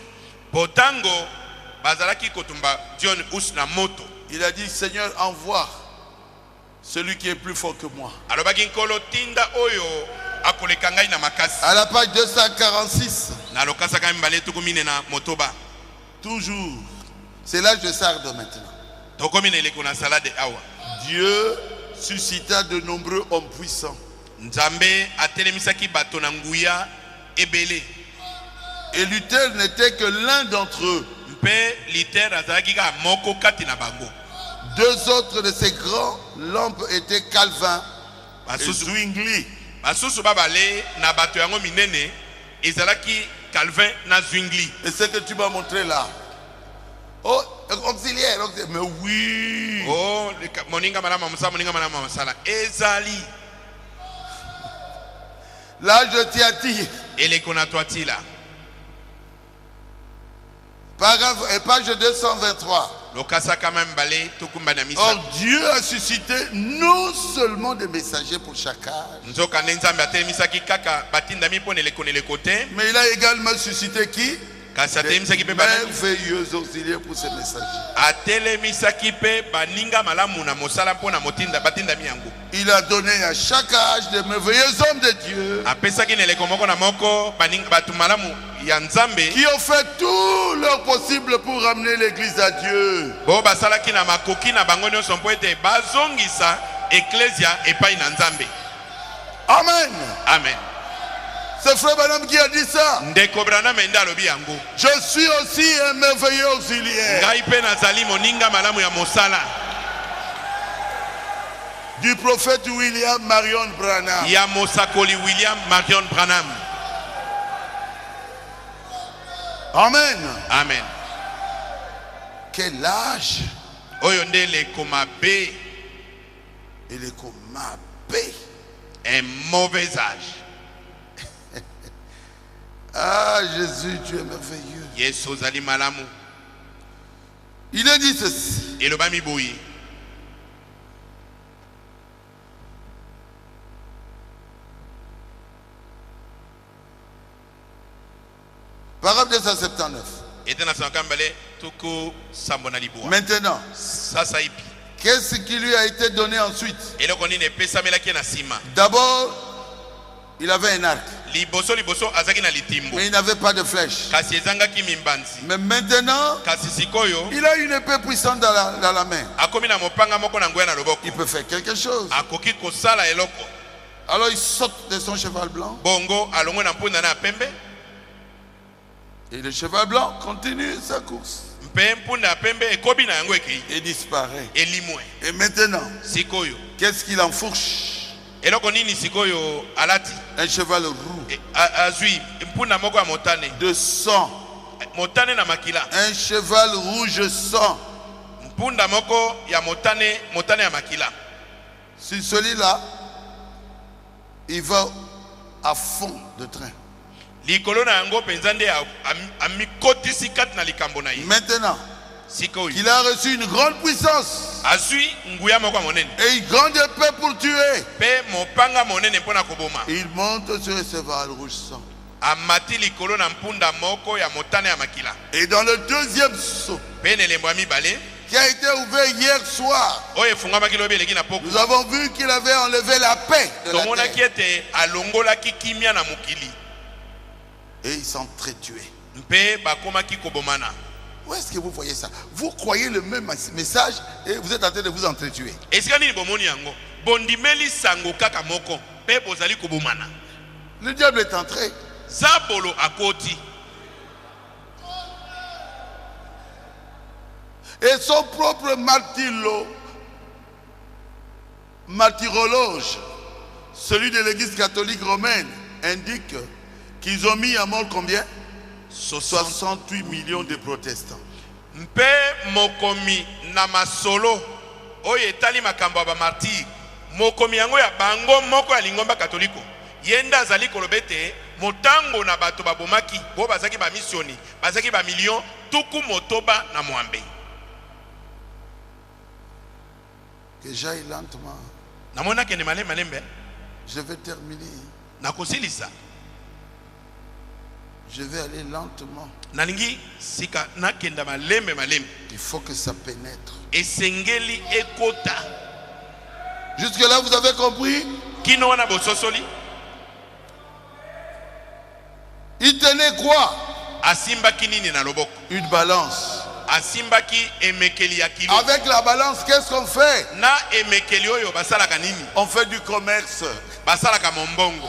Potango bazalaki kotumba John Hus na moto. il a dit Seigneur, envoie celui qui est plus fort que moi. Alobaki nkolo tinda oyo akoleka ngai na makasi. À la page 246. Na lokasa kami mbale tukumine na motoba. Toujours. C'est l'âge de Sardes maintenant. Tokomine eleko na salade awa. Dieu suscita de nombreux hommes puissants. Nzambe atelemisaki bato na nguya ebele. Et Luther n'était que l'un d'entre eux. Mpe Luther azalaki ka moko kati na bango. Deux autres de ces grands lampes étaient Calvin et Zwingli. Basusu babale na bato yango minene ezalaki Calvin na Zwingli. Et ce que tu m'as montré là. Oh, auxiliaire, mais oui. Oh, moninga malama musala, moninga malama musala. Ezali. Là, je t'y attire. Eleko na toatila. Paragraphe, page 223. Or Dieu a suscité non seulement des messagers pour chaque âge, mais il a également suscité qui? Des merveilleux auxiliaires pour ces messagers. Il a donné à chaque âge des merveilleux hommes de Dieu qui ont fait tout leur possible pour ramener l'église à Dieu. Amen. Amen. C'est frère Branham qui a dit ça. Je suis aussi un merveilleux auxiliaire. Du prophète William Marion Branham. Amen. Amen. Quel âge? Oyonde le komabe. Et le komabe. Un mauvais âge. Ah Jésus, tu es merveilleux. Yesu zali malamu. Il a dit ceci. Et le bami bouyi. Paragraphe 279. Maintenant, qu'est-ce qui lui a été donné ensuite? D'abord, il avait un arc. liboso azaki na litimbo mais il n'avait pas de flèche. kasi ezangaki mimbanzi Mais maintenant, kasi sikoyo il a une épée puissante dans la main. akomi na mopanga moko na nguya na loboko Il peut faire quelque chose. akoki kosala eloko Alors il saute de son cheval blanc. bongo alongwe na mpunda na pembe Et le cheval blanc continue sa course. mpe mpunda ya pembe ekobi na yango ekei Et disparaît. elimwe Et maintenant, sikoyo qu'est-ce qu'il enfourche? eloko nini sikoyo alati Un cheval roux azwi mpunda moko ya motane de sang. motane na makila Un cheval rouge sang. mpunda moko ya motane ya makila Sur celui-là, il va à fond de train. likolo na yango mpenza nde amikotisi kati na likambo na ye Maintenant sikoyo qu'il a reçu une grande puissance azwi nguya moko ya monene et une grande épée pour tuer, mpe mopanga monene mpo na koboma il monte sur le cheval rouge sang. amati likolo na mpunda moko ya motane ya makila Et dans le deuxième saut mpe na elembo ya mibale qui a été ouvert hier soir, oyo efungwamaki lobi eleki na poko nous avons vu qu'il avait enlevé la paix de la tomonaki terre. ete alongolaki kimia na mokili Et ils s'entretuaient. mpe bakomaki kobomana. Où est-ce que vous voyez ça? Vous croyez le même message et vous êtes en train de vous entretuer. esika nini bomoni yango bondimeli sango kaka moko mpe bozali kobomana. Le diable est entré. zabolo akoti Et son propre martyrologe, celui de l'église catholique romaine, indique qu'ils ont mis à mort combien? 68 millions de protestants. mpe mokomi na masolo oyo etali makambo ya bamartire mokomi yango ya bango moko ya lingomba katoliko ye nde azali koloba ete motango na bato babomaki bo bazaki bamisioni bazaki bamillion tuku motoba na mwambe. Que j'aille lentement. namona kende malembe Je vais terminer. nakosilisa Je vais aller lentement. nalingi sika nakenda malembe. Il faut que ça pénètre. esengeli ekota Jusque-là, vous avez compris? kino wana bososoli. Il tenait quoi? asimbaki nini na loboko? Une balance. asimbaki emekeli ya kilo. Avec la balance, qu'est-ce qu'on fait? na emekeli oyo basalaka nini? On fait du commerce. basalaka mombongo.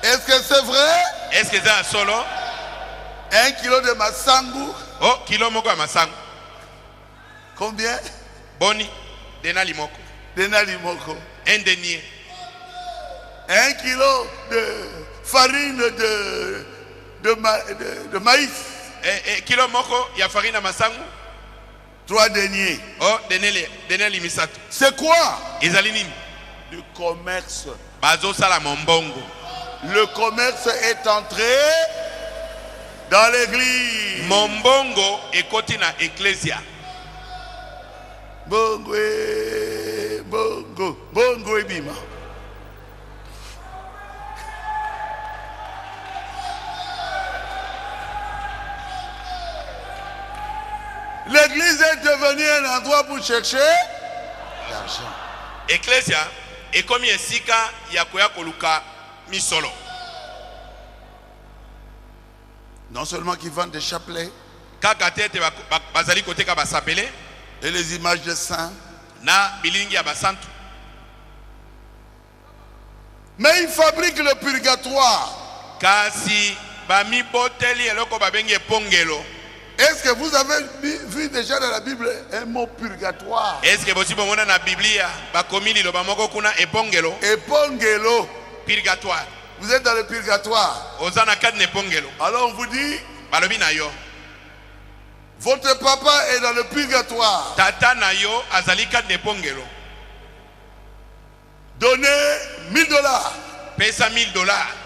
Est-ce que c'est vrai? est-ce que eza solo? 1 kilo de masangu. oh kilo moko ya masango Combien? boni denali moko Denali moko. un denier. 1 kilo de farine de maïs. kilo moko ya farine ya masango 3 deniers. oh deneli misato. C'est quoi? ezali nini? Du commerce. bazosala mombongo. Le commerce est entré dans l'église. mombongo ekoti na eklesia. Bongo, bongo, bongo ebima. L'église est devenue un endroit pour chercher l'argent. eklesia ekomi esika ya koya koluka misolo. Non seulement qu'ils vendent des chapelets kaka te ete bazali koteka basapele et les images de saints, na bilingi ya basantu, mais ils fabriquent le purgatoire. kasi bamiboteli eloko babengi epongelo. Est-ce que vous avez vu déjà dans la Bible un mot purgatoire? eske bosi bomona na biblia bakomi liloba moko kuna epongelo? Epongelo. purgatoire. Vous êtes dans le purgatoire. oza na kati na epongelo. Alors on vous dit, balobi na yo votre papa est dans le purgatoire. tata na yo azali kati na epongelo. Donnez $1000. pesa $1000.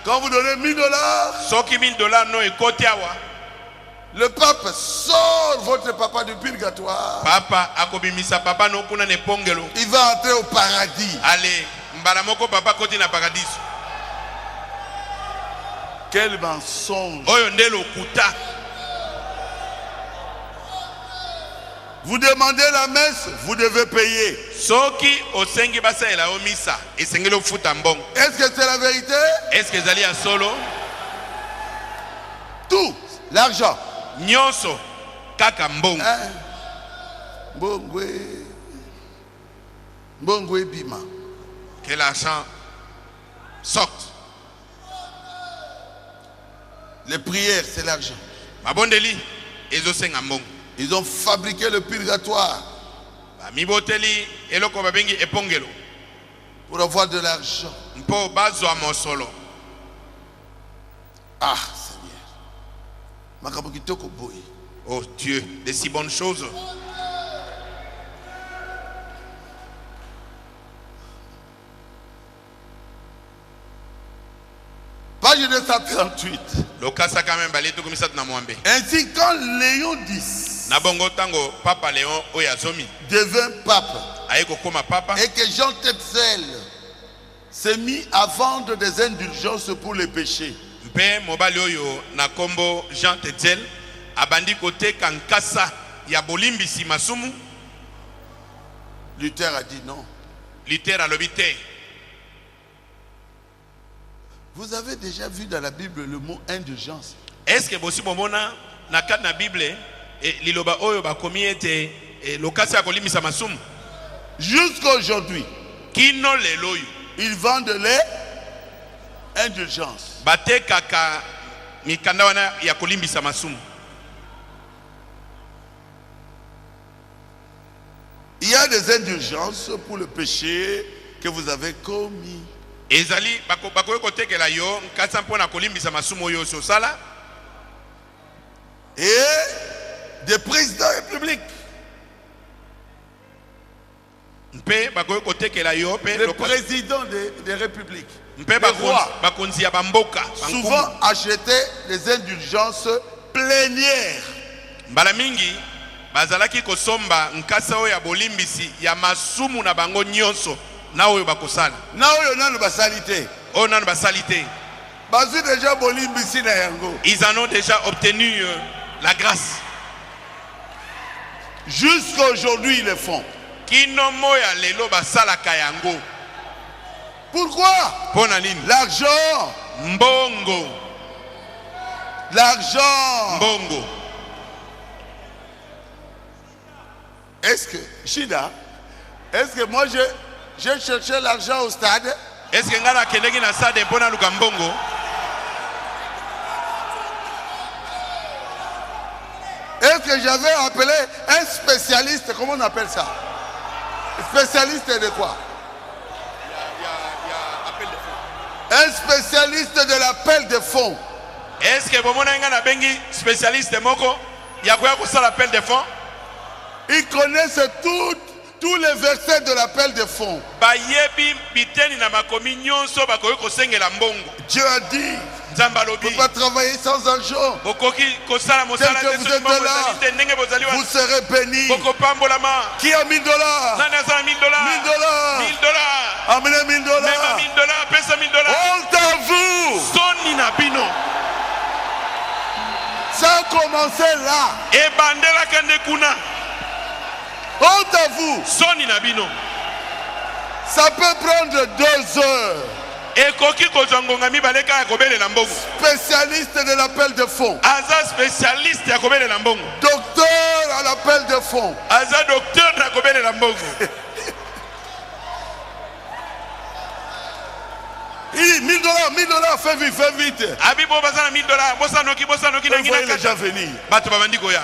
Quand vous donnez $1000, soki $1000 no ekoti awa, le pape sort votre papa du purgatoire. papa akobimisa papa no kuna na epongelo. Il va entrer au paradis. ale mbala moko papa koti na paradiso. Quel mensonge. oyo nde lokuta. Vous demandez la messe, vous devez payer. soki osengi basalela yo misa esengeli ofuta mbongo. Est-ce que c'est la vérité? est-ce que ezali ya solo? L'argent. nyonso kaka mbongo. Hein? Mbongwe bima. Que l'argent sorte. Les prières, c'est l'argent. Mabondeli ezosenga mbongo. Ils ont fabriqué le purgatoire Miboteli eloko babengi epongelo pour avoir de l'argent. mpo bazwa mosolo. Ah, Seigneur. Makambo kitoko boy. Oh Dieu, de si bonnes choses. Page 238. Lokasa quand même balé tout ça na mwambe. Ainsi, quand Léon X Na bongo tango papa Léon oyazomi devint pape ayeko koma papa et que Jean Tetzel s'est mis à vendre des indulgences pour les péchés, mpe mobali oyo na kombo Jean Tetzel abandi koteka nkasa ya bolimbisi masumu. Luther a dit non. Luther alobi te. Vous avez déjà vu dans la Bible le mot indulgence? Est-ce que bosi bomona na kati na Bible liloba oyo bakomi ete lokasi ya kolimbisa masumu? Jusqu'à aujourd'hui, Kino lelo oyo ils vendent les indulgences. batekaka mikanda wana ya kolimbisa masumu. Il y a des indulgences pour le péché que vous avez commis. Ezali bakoki kotekela yo nkasa mpona kolimbisa masumu oyo osala. Et des présidents de la République. Mpe bakoki kotekela yo pe Les présidents des républiques. mpe Les rois bakonzi ya bamboka souvent achetaient les indulgences plénières. mbala mingi bazalaki kosomba nkasa oyo ya bolimbisi ya masumu na bango nyonso na oyo bakosala. Na oyo nanu basali te. Oyo nanu basali te. Bazu déjà bolimbisi na yango. Ils en ont déjà obtenu la grâce. Jusqu'à aujourd'hui ils le font. Kino moya lelo basalaka yango. Pourquoi? Pona nini? L'argent. Mbongo. L'argent. Mbongo. Est-ce que, Shida, est-ce que moi j'ai cherché l'argent au stade? Est-ce que ngana kendeki na stade pona luka mbongo? Est-ce que j'avais appelé un spécialiste, comment on appelle ça? Spécialiste de quoi? Un spécialiste de l'appel de fonds. Est-ce que bomona ngana bengi spécialiste moko ya koya kosala appel de fonds? Ils connaissent tous les versets de l'appel de fonds. Bayebi biteni na makomi nyonso bakoki kosengela mbongo. Dieu a dit, Nzamba on ne lobi peut pas travailler sans argent. bokoki kosala mosala Tel que vous êtes là, ndenge bozali vous wana serez bénis. bokopambolama. Qui a $1000? $1000. Nani azala $1000? $1000. Amenez $1000. Mema $1000, pesa $1000. Honte à vous. Soni na bino. Ça a commencé là. Ebandela kende kuna. Honte à vous. Soni na bino. Ça peut prendre 2 heures. Ekoki kozwa ngonga mibale kaka kobelela mbongo. Spécialiste de l'appel de fonds. Aza spécialiste ya kobelela mbongo. Docteur à l'appel de fonds. Aza docteur na kobelela mbongo. Il dit $1000, fais vite. Abibo bazana $1000. Bosanoki Vous nangi voyez na les gens kata. venir. Bato babandi koya.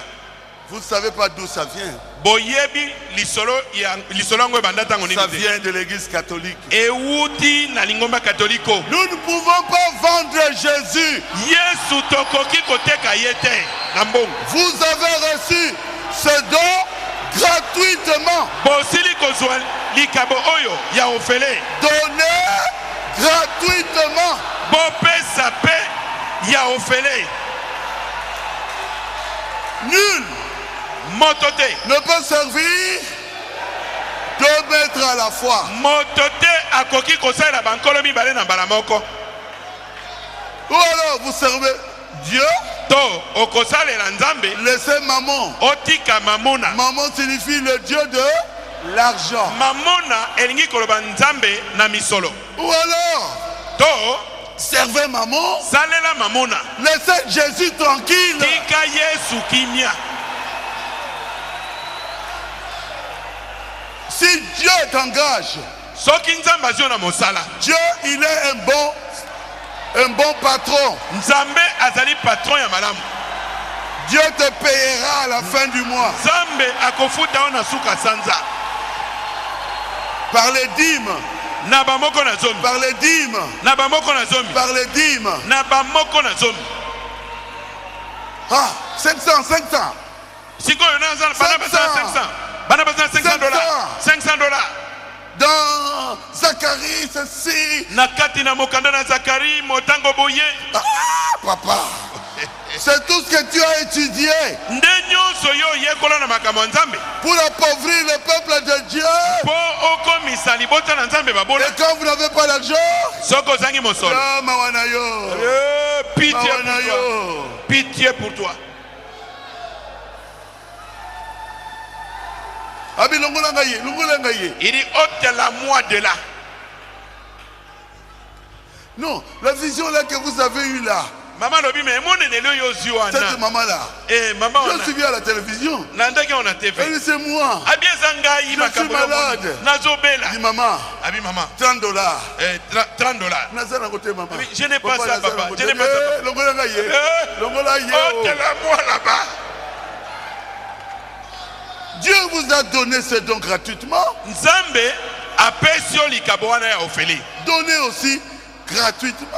Vous ne savez pas d'où ça vient. Boyebi lisolo yango ebanda tango nini Ça te. vient de l'église catholique. Ewuti na lingomba katoliko. Nous ne pouvons pas vendre Jésus. Yesu tokoki koteka ye te na mbongo. Vous avez reçu ce don gratuitement. Bosili kozwa likabo oyo ya ofele. Donné gratuitement. Bopesa pe ya ofele. Nul Motote. ne peut servir 2 maîtres à la fois. Motote akoki kosala bankolo mibale na mbala moko. Ou alors vous servez Dieu, To okosalela nzambe laissez maman. otika mamona. Maman signifie le Dieu de l'argent. Mamona elingi koloba nzambe na misolo. Ou alors To servez maman. salela mamona. Laissez Jésus tranquille. Tika Yesu kimia. Si Dieu t'engage, Soki nzambe azio na mosala. Dieu, il est un bon patron. Nzambe azali patron ya malamu. Dieu te payera à la fin du mois. Nzambe akofuta ona suka sanza. Par les dîmes. Na bamoko na zomi. Par les dîmes. Na bamoko na zomi. Par les dîmes. Na bamoko na zomi. Ah, 500. Siko yona nzala bana basa 500. Bana basa $500. $500. Dans Zacharie, ceci. Na kati na mokanda na Zakari motango boye. Ah, papa. C'est tout ce que tu as étudié pour appauvrir le peuple de Dieu. Et quand vous n'avez pas l'argent, pitié pour toi. Il dit ôte-la-moi de là. Non, la vision là que vous avez eue là. Maman Cette maman-là, je suis vu à la télévision. Elle dit c'est moi. Je suis malade. Dis maman, $30. Je n'ai pas ça, papa. Je n'ai pas ça. Ôte-la-moi là-bas. Dieu vous a donné ce don gratuitement. Donnez aussi gratuitement.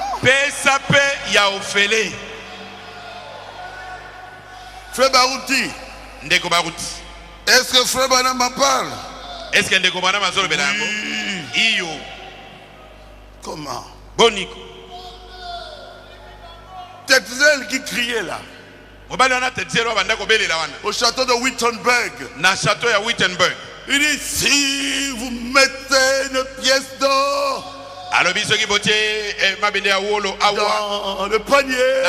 Frère Barouti. Est-ce que Frère Bana m'en parle? Est-ce que Ndeko Bana mazolo belango? Iyo. Comment? Boniko. Tetzel qui criait là. Au château de Wittenberg. Na château ya Wittenberg. Il dit si vous mettez une pièce d'or dans le panier,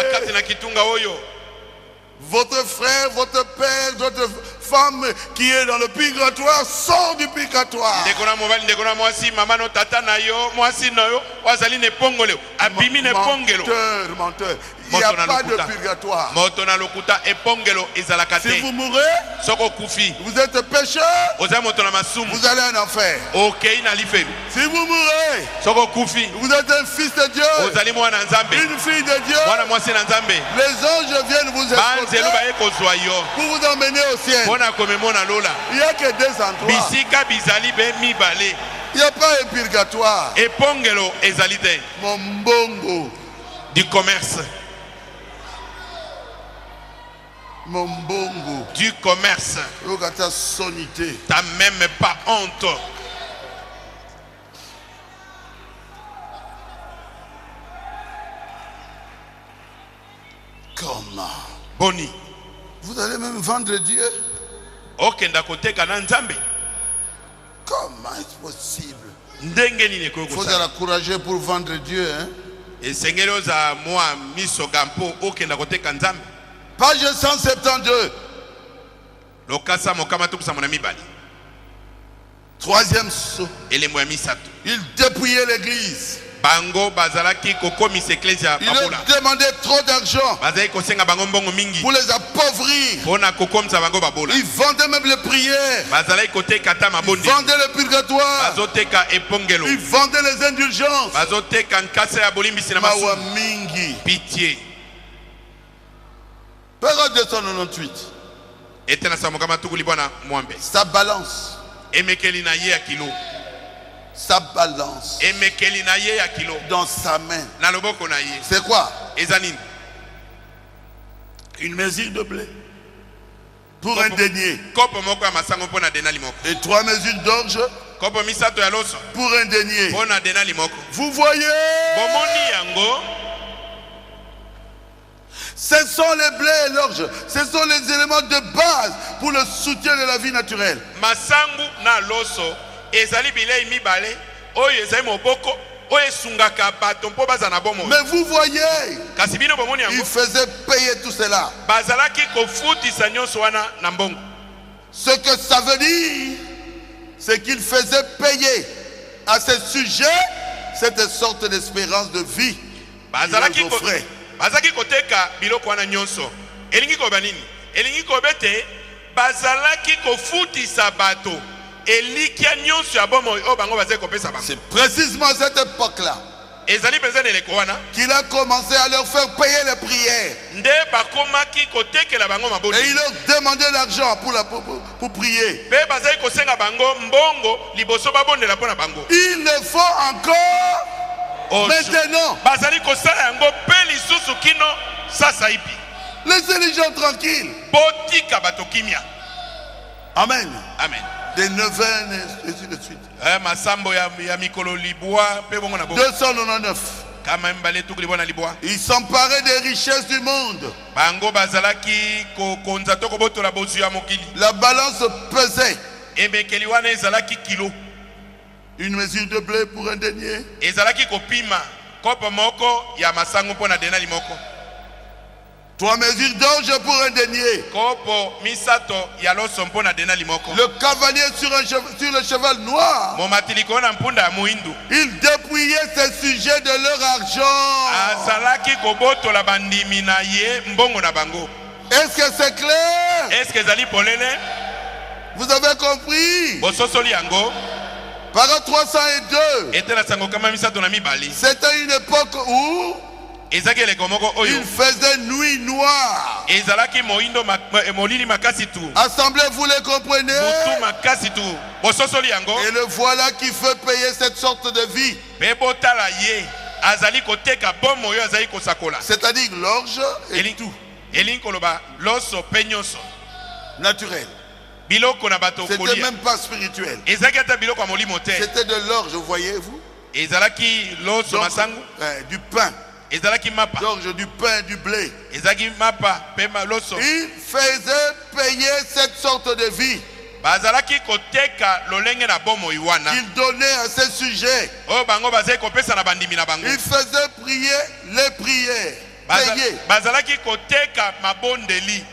votre frère, votre père, votre femme qui est dans le purgatoire sort du purgatoire. Menteur. Il n'y a pas de purgatoire. Si vous mourrez, vous êtes pécheur, vous allez en enfer. Si vous mourrez, vous êtes un fils de Dieu, une fille de Dieu, les anges viennent vous escorter pour vous emmener au ciel. Il n'y a que deux endroits. Il n'y a pas un purgatoire. Mon bongo. Du commerce. Mon bongo. Du commerce. T'as même pas honte. Comment? Boni. Vous allez même vendre Dieu? Okenda koteka na nzambe. Comment est-ce possible? Il faut être courageux pour vendre Dieu. Hein? Page 172. Troisième saut. Il dépouillait l'église. Il leur demandait trop d'argent pour les appauvrir. Ils vendaient même les prières. Ils vendaient le purgatoire. Ils vendaient les indulgences. Mawamingi. Pitié. Parole 298. Ça balance. Ça balance dans sa main. C'est quoi? Une mesure de blé pour un denier. Et 3 mesures d'orge pour un denier. Vous voyez? Ce sont les blés et l'orge. Ce sont les éléments de base pour le soutien de la vie naturelle. Mais vous voyez, il faisait payer tout cela. Ce que ça veut dire, c'est qu'il faisait payer à ce sujet cette sorte d'espérance de vie bazalaki ils offraient. bazalaki koteka biloko wana nyonso elingi koba nini elingi kobete bazalaki kofutisa bato elikia nyonso ya bomo oyo bango bazali kopesa bango. C'est précisément à cette époque-là ezali mpenza na eleko wana qu'il a commencé à leur faire payer les prières. nde bakomaki kotekela bango maboni Et il leur demandait l'argent pour prier. mpe bazali kosenga bango mbongo liboso babondela mpo na bango. Il le faut encore maintenant. bazali kosala yango mpe lisusu kino sasa ipi. Laissez les gens tranquilles. botika bato kimia. Amen. Amen. Des neuvaines et ainsi de suite. masambo ya mikolo libwa mpe bongo na bongo 299. kama mbale tuku libwa na libwa. Ils s'emparaient des richesses du monde. bango bazalaki kokonza to kobotola bozwi ya mokili. La balance pesait. emekeli wana ezalaki kilo. Une mesure de blé pour un denier. ezalaki kopima kopo moko ya masango mpo na denali moko. 3 mesures d'orge pour un denier. kopo misato ya loso mpo na denali moko. Le cavalier sur le cheval noir. momatiliko na mpunda ya muindu. Il dépouillait ses sujets de leur argent. azalaki kobotola bandimi na ye mbongo na bango. Est-ce que c'est clair? est-ce que ezali polele? Vous avez compris? bososoli yango. Parole 302. etela sango kama misato na mibali. C'était une époque où ezalaki eleko moko oyo il faisait nuit noire. ezalaki moindo molili makasi tu. Assemblée, vous les comprenez? butu makasi tu. bososoli yango. Et le voilà qui fait payer cette sorte de vie. mpe botala ye azali koteka bomo oyo azali kosakola. C'est-à-dire l'orge et tout. elingi koloba loso mpe nyonso Naturel. biloko na bato C'était kolia. même pas spirituel. ezalaki ata biloko ya molimo te. C'était de l'orge, voyez-vous? ezalaki loso Donc, masango. du pain. ezalaki mapa. L'orge, du pain, du blé. ezalaki mapa mpe loso. Il faisait payer cette sorte de vie. bazalaki koteka lolenge na bomoi wana. Il donnait à ses sujets. oyo bango bazali kopesa na bandimi na bango. Il faisait prier les prières. Payer. bazalaki koteka mabondeli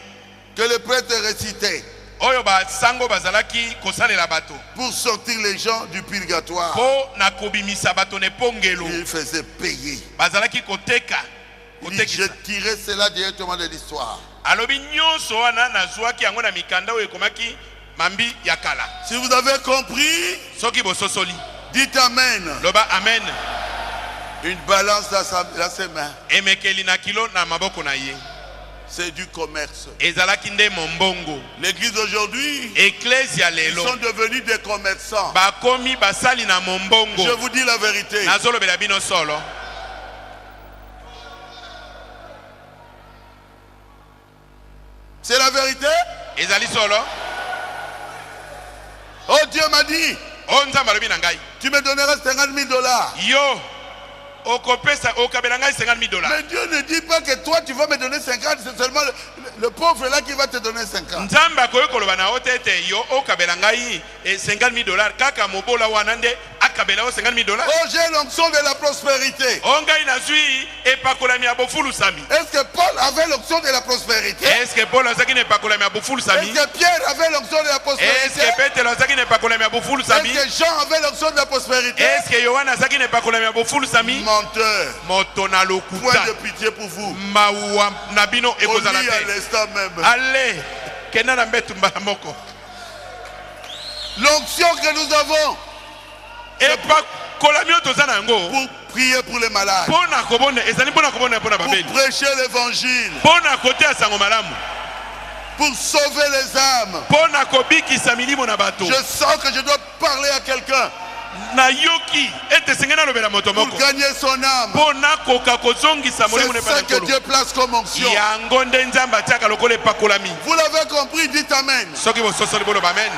Que le prêtre récitait. oyo basango bazalaki kosalela bato Pour sortir les gens du purgatoire. mpo na kobimisa bato na epongelo. Il faisait payer. bazalaki koteka Il dit, je kotekisa. tirais cela directement de l'histoire. alobi nyonso wana nazwaki yango na mikanda oyo ekomaki mambi ya kala. Si vous avez compris, soki bososoli dites Amen. loba amen. Une balance dans ses mains. emekeli na kilo na maboko na ye C'est du commerce. ezalaki nde mombongo. L'église aujourd'hui, eklesia ils lelo sont devenus des commerçants. bakomi basali na Je mombongo. vous dis la vérité. nazolobela bino solo. C'est la vérité. ezali solo. Oh, Dieu m'a dit, o nzambe alobi na ngai tu me donneras 50 000 $. yo okopesa okabela ngai 50 000 $. Mais Dieu ne dit pas que toi tu vas me donner 50, c'est seulement le pauvre là qui va te donner 50. nzambe akoki koloba na yo te ete yo okabela ngai 50 000 $. kaka mobola wana nde akabela yo 50 000 $. Oh, j'ai l'onction de la prospérité. o ngai nazwi epakolami ya bofulusami. Est-ce que Paul avait l'onction de la prospérité? est-ce que paul azalaki na epakolami ya Est-ce bofulusami? que Pierre avait l'onction de la est-ce prospérité? que petelo azalaki na epakolami ya Est-ce bofulusami? que Jean avait l'onction de la prospérité? est-ce que yohana azalaki na epakolami ya bofulusami? Menteur. moto na Point lokuta de pitié pour vous. mawa na bino On ekozala lit à te. l'instant même. ale kenda na mbetu mbala moko. L'onction que nous avons epakolami oyo toza na yango pour prier pour les malades, mpo na kobona ezali mpo na kobona mpo na pour babeli, prêcher l'évangile, mpo na koteya sango malamu, pour sauver les âmes. mpo na kobikisa milimo na bato. Je sens que je dois parler à quelqu'un nayoki ete esengeli nalobela moto pour moko gagner son âme. mpo nakoka kozongisa molimo na C'est ça epai que na Dieu place comme onction. yango nde nzambe atiaka lokola epakolami. Vous l'avez compris, dites Amen. soki bososoli boloba amen.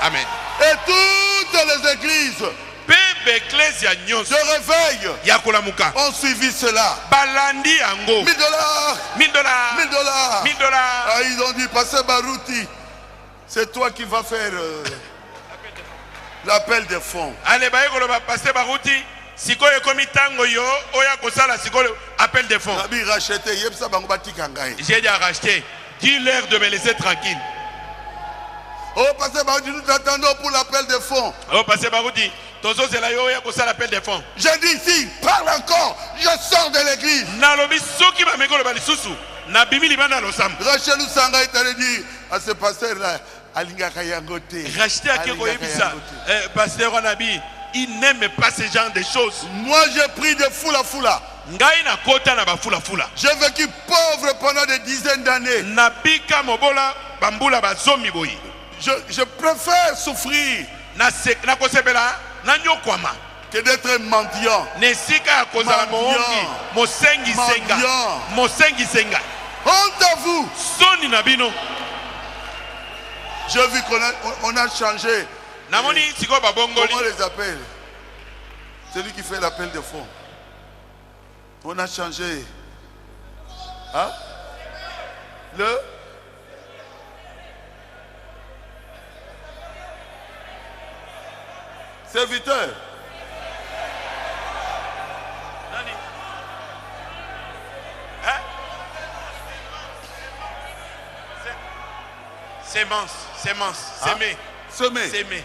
amen. Et toutes les églises mpe baeklesia de nyonso réveil ya kolamuka ont suivi cela. balandi yango. 1 000 $, 1000 $, 1 000 $. 1000 $. Ah, ils ont dit, Pasteur Barouti, c'est toi qui vas faire l'appel des fonds. ale baye koloba paster baruti sikoyo ekomi ntango yo oya kosala sikoyo appel de fonds. Nabi racheté, yebsa bango batika ngai. j'ai déjà racheté. dis-leur de me laisser tranquille. Oh, Pasteur Barouti, nous t'attendons pour l'appel des fonds. oh paster baruti tozozela yo ya kosala appel de fonds. J'ai dit ici, parle encore, je sors de l'église. Nalobi soki ba mekolo ba lisusu na bimi libanda losam. Rachel Usanga est allé dire à ce pasteur là, alingaka yangote. Racheter à Keko Yebisa, pasteur Wanabi, il n'aime pas ce genre de choses. Moi j'ai pris de foula foula. Ngai na kota na ba fula fula. J'ai vécu pauvre pendant des dizaines d'années. Na bika mobola bambula ba zomi boyi. Je préfère souffrir Na kosebela na nyokwama que d'être mendiant. nesika kozala moongi mosengi senga mosengi senga. Honte à vous. Soni na bino. J'ai vu qu'on a changé. Namoni siko babongoli. Comment on les appelle? Celui qui fait l'appel de fonds. On a changé. Hein? Le serviteur. Nani? Hein? Sémence, s'aimer. Semer. S'aimer.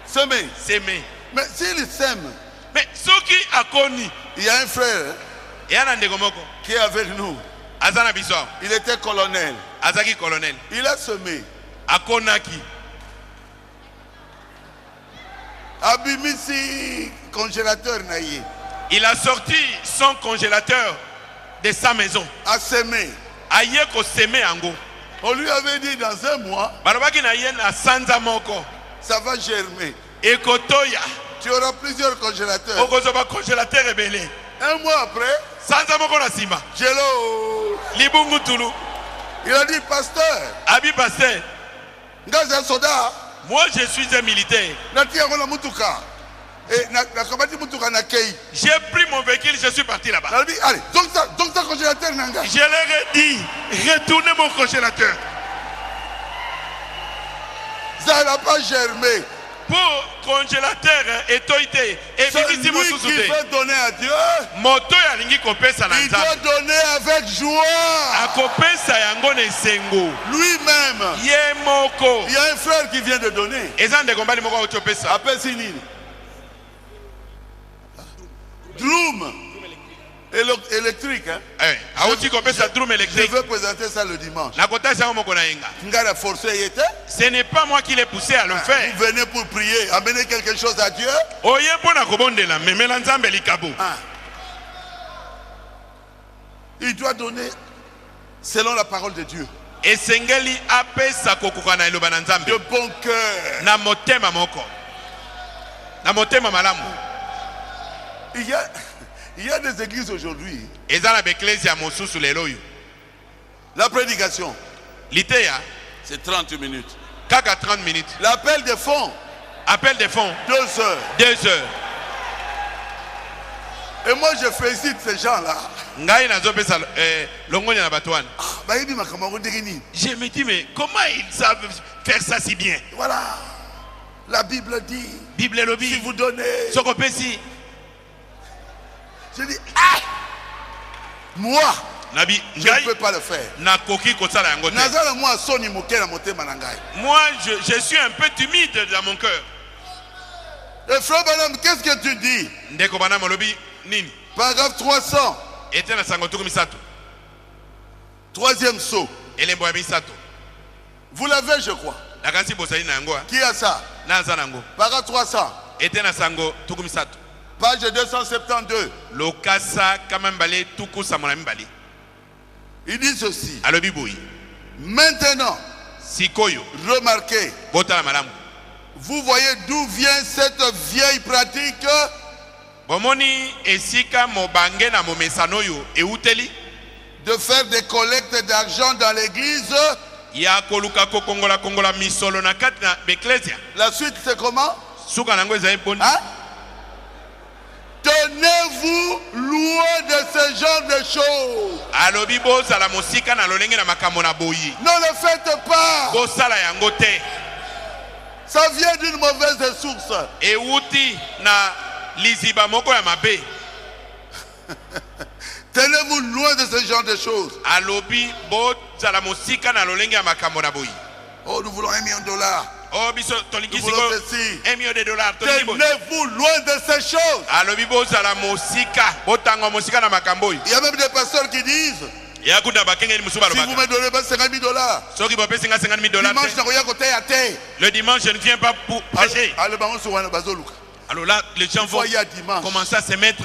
Semer. S'aimer. Mais s'il sème, Mais soki akoni il y a un frère yana ndeko moko qui est avec nous. azana biso Il était colonel. azaki colonel Il a semé. akonaki Abimisi congélateur naïe. il a sorti son congélateur de sa maison A semé. aye ko semer yango On lui avait dit dans un mois, balobaki na ye na sanza moko ça va germer. ekotoya Tu auras plusieurs congélateurs. okozwa congélateur ebele. Un mois après, sanza moko na nsima Jello, libungu tulu il a dit, pasteur, abi pasteur, ngaza soda, moi je suis un militaire, natia ngona mutuka. Et nakabati mutuka na kei. j'ai pris mon véhicule, je suis parti là-bas. Il a dit, allez, donc ça congélateur nanga. Je leur ai dit retournez mon congélateur. Ça n'a pas germé. Pour congélateur etoité et C'est bimisi lui qui mosusu te veut donner à Dieu. moto yalingi kopesa na Il doit nzambe donner avec joie. akopesa yango na esengo Lui-même. ye moko. Il y a un frère qui vient de donner. eza ndeko mbali moko auti opesa Appelle Sinine. Drum. Électrique. Hein? auti kopesa drum Je électrique vais présenter ça le dimanche. nakotasa yango moko na yenga. Ngara forcé y était. Ce n'est pas moi qui l'ai poussé à le faire. Vous venez pour prier, amener quelque chose à Dieu. oye mpona kobondela memela nzambe likabo. Il doit donner selon la parole de Dieu. esengeli apesa kokoka na eloba na De nzambe bon cœur. na motema moko na motema malamu. Il y a des églises aujourd'hui. eza na baeklezia mosusu lelo oyo La prédication, liteya c'est 30 minutes. kaka 30 minutes. L'appel des fonds, Appel de fonds 2 heures. 2 heures. Et moi je félicite ces gens-là. Ngai nazopesa longonya na bato wana. Je me dis mais comment ils savent faire ça si bien? Voilà. La Bible dit, Bible si lobi vous donnez, sokopesi je dis, ah, moi, nabi je ne peux pas le faire. nakoki kosala yango te. Nazala moi soni moke na motema na ngai. Moi je suis un peu timide dans mon cœur. Et frère Banam, qu'est-ce que tu dis? Ndeko bana molobi nini? Paragraphe 300, Ete na sango tuku misato. 3e saut. Elembo ya misato. Vous l'avez, je crois. Nakansi bosali na yango. Qui a ça? Naza nango. Paragraphe 300, Ete na sango tuku misato. page 272. Lokasa kamambale tuku samona mbali. Il dit ceci. Alobi boyi. Maintenant, Sikoyo. remarquez, Bota la malamu. vous voyez d'où vient cette vieille pratique Bomoni esika mobange na momesano yo euteli de faire des collectes d'argent dans l'église. ya koluka kokongola kongola misolo na kati na beklesia. La suite, c'est comment? Suka nango ezali poni. Hein? Tenez-vous loin de ce genre de choses. Alobi bozala mosika na lolenge na makambo na boyi. Ne le faites pas. Bosala yango te. Ça vient d'une mauvaise source. Euti na liziba moko ya mabe. Tenez-vous loin de ce genre de choses. Alobi bozala mosika na lolenge ya makambo na boyi. Oh, nous voulons $1 million. Oh biso tolingi Nous siko voulons ceci. $1 million. Tolingi bo. Tenez-vous loin de ces choses. Alobi bozala mosika. Botango mosika na makambo. Il y a même des pasteurs qui disent, Ya kuda bakenge ni musuba si vous lobaka. me donnez pas $50 000, Soki bo pesi nga $50,000. dimanche, n'a rien côté à terre. Le dimanche je ne viens pas pour prêcher. Allez, baron, sur Wana Bazoluka. Alors là les gens vont Voyez à dimanche. commencer à se mettre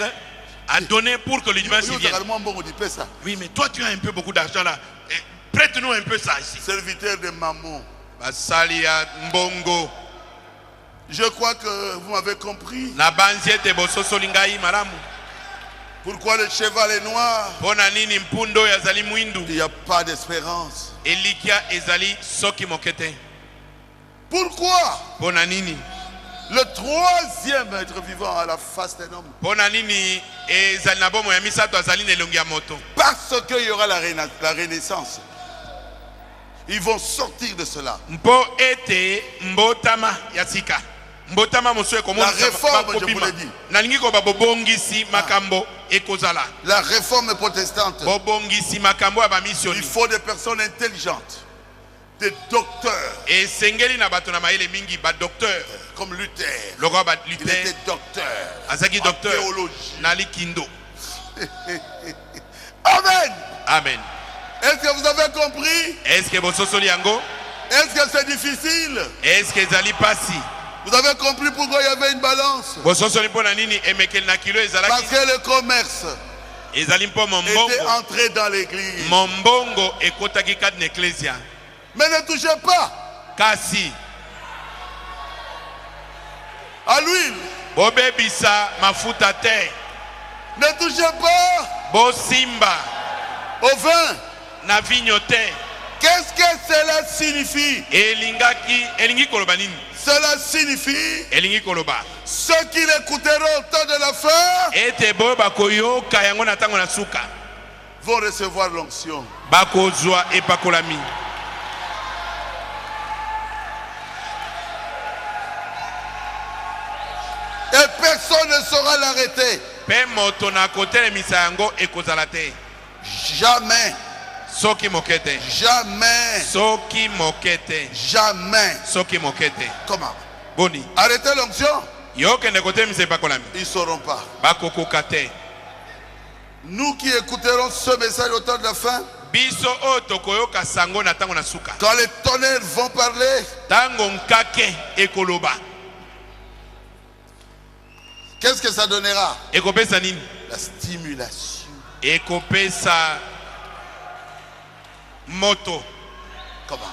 à donner pour que le dimanche Yo, vienne. généralement, bon, on dit pas ça. Oui, mais toi tu as un peu beaucoup d'argent là. Prête-nous un peu ça ici. Serviteur de maman. Basali ya mbongo. Je crois que vous m'avez compris. Na banzie te bososo lingai malamu. Pourquoi le cheval est noir? Pona nini mpundo yazali mwindu. Il n'y a pas d'espérance. Elikia ezali soki mokete. Pourquoi? Pona nini. Le troisième être vivant à la face d'un homme. Pona nini ezali na bomo ya misato azali na elongi ya moto. Parce qu'il y aura la renaissance. Ils vont sortir de cela. Mpo ete mbotama ya sika. Mbotama mosué comme La réforme, je vous l'ai dit. Nalingi ko babongisi makambo ekozala. La réforme protestante. Bobongisi makambo ya ba mission. Il faut des personnes intelligentes. Des docteurs. Et sengeli na bato na maele mingi ba docteur. Comme Luther. Le roi ba Il Luther. était docteur. Azaki en docteur. théologie. Nali kindo. Amen. Amen. Est-ce que vous avez compris? Est-ce que bososoli yango? Est-ce que c'est difficile? Est-ce que ezali pasi? Vous avez compris pourquoi il y avait une balance? Bososoli pona nini emekel na kilo Parce ezalaki? que le commerce Ezali mpo était mombongo. entré dans l'église. Mombongo ekotaki kati na ecclesia. Mais ne touchez pas Kasi à l'huile. bobebisa mafuta te. Ne touchez pas Bosimba au vin. na vigno te. Qu'est-ce que cela signifie? Elingi koloba nini? Cela signifie Elingi koloba ceux qui l'écouteront au temps de la fin ete boyo bakoyoka yango na ntango na suka vont recevoir l'onction. bakozwa epakolami. Et personne ne saura l'arrêter. Pe moto na kotelemisa yango ekozala te. Jamais. Soki mokete. Jamais. Soki mokete. Jamais. Soki mokete. Comment? Boni. Arrêtez l'onction? Yokende kotelemisa epakolami. Ils ne sauront pas. Bakokoka te. Nous qui écouterons ce message au temps de la fin, Biso o tokoyoka sango na tango na suka. quand les tonnerres vont parler, Tango nkake ekoloba. qu'est-ce que ça donnera? Ekopesa nini? La stimulation. Ekopesa moto. Comment?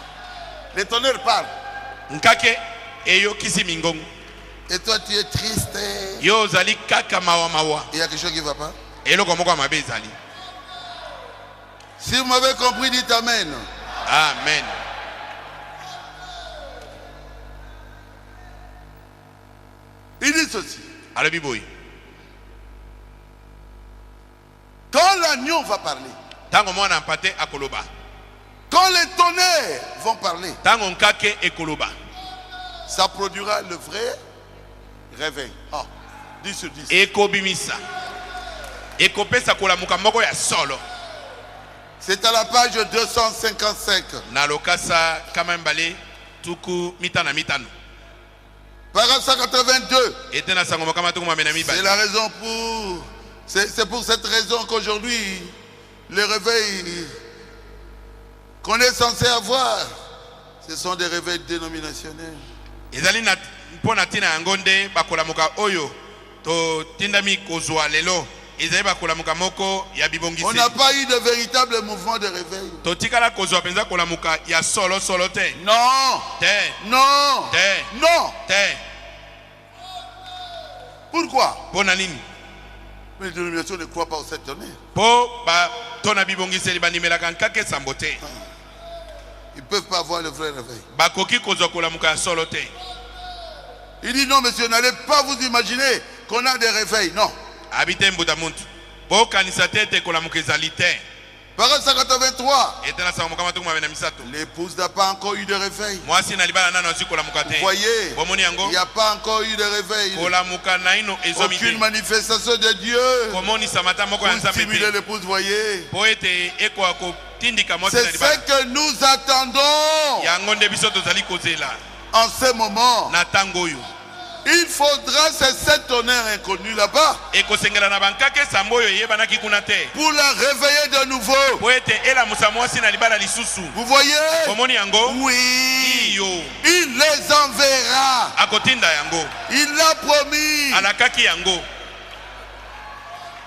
Les tonnerres parlent. Nkake eyokisi mingongo. Et toi, tu es triste. Yo zali kaka mawa mawa. Il y a quelque chose qui ne va pas. Eloko moko mabe zali. Si vous m'avez compris, dites Amen. Amen. Il dit ceci. Alobi boy. Quand l'agneau va parler, Tango mwana mpate akoloba. quand les tonnerres vont parler, Tango nkake ekoloba. ça produira le vrai réveil. Ah, 10 sur 10. Ekobimisa. Ekopesa kolamuka moko ya solo. C'est à la page 255. Na lokasa kama mbale tuku mitana mitano. Paragraphe 182. Etena sango makama tuku mamena C'est mibale. la raison pour... C'est pour cette raison qu'aujourd'hui, les réveils qu'on est censé avoir, ce sont des réveils dénominationnels. Ezali na mpona tina yangonde bakolamuka oyo to tindami kozwa lelo. Ezali bakolamuka moko ya bibongisi. On n'a pas eu de véritable mouvement de réveil. To tikala kozwa penza kolamuka ya solo solo te. Non, Te. non, Te. non. Te. Pourquoi? Pona nini? Mais les dénominations ne croient pas au sept tonnerres. Po ba tona bibongiseli bandimelaka nkake sambo te. Ils ne peuvent pas avoir le vrai réveil. Bakoki kozwa kolamuka ya solo te. Il dit non, monsieur, n'allez pas vous imaginer qu'on a des réveils. Non. Habite mbuda muntu. Po kanisa te te kolamuka ezali te. Paragraphe 183. Etena sango makama tuku mamena misato. L'épouse n'a pas encore eu de réveil. Mwasi na libala nano asi kolamuka te. Vous voyez, Bomoni yango. il n'y a pas encore eu de réveil. Kolamuka naino ezomi Aucune te. manifestation de Dieu Komoni samata moko ya pour nzambe stimuler te. l'épouse, voyez. Po ete ekwa ko tindika mwasi C'est na ce libala. que nous attendons. Yango nde biso tozali kozela. En ce moment, na tango oyo il faudra ces 7 tonnerres inconnus là-bas ekosengela na bankake sambo oyo eyebanaki kuna te pour la réveiller de nouveau. po ete elamusa mwasi na libala lisusu. Vous voyez? Omoni yango? Oui. Iyo Il les enverra. akotinda yango Il l'a promis. alakaki yango.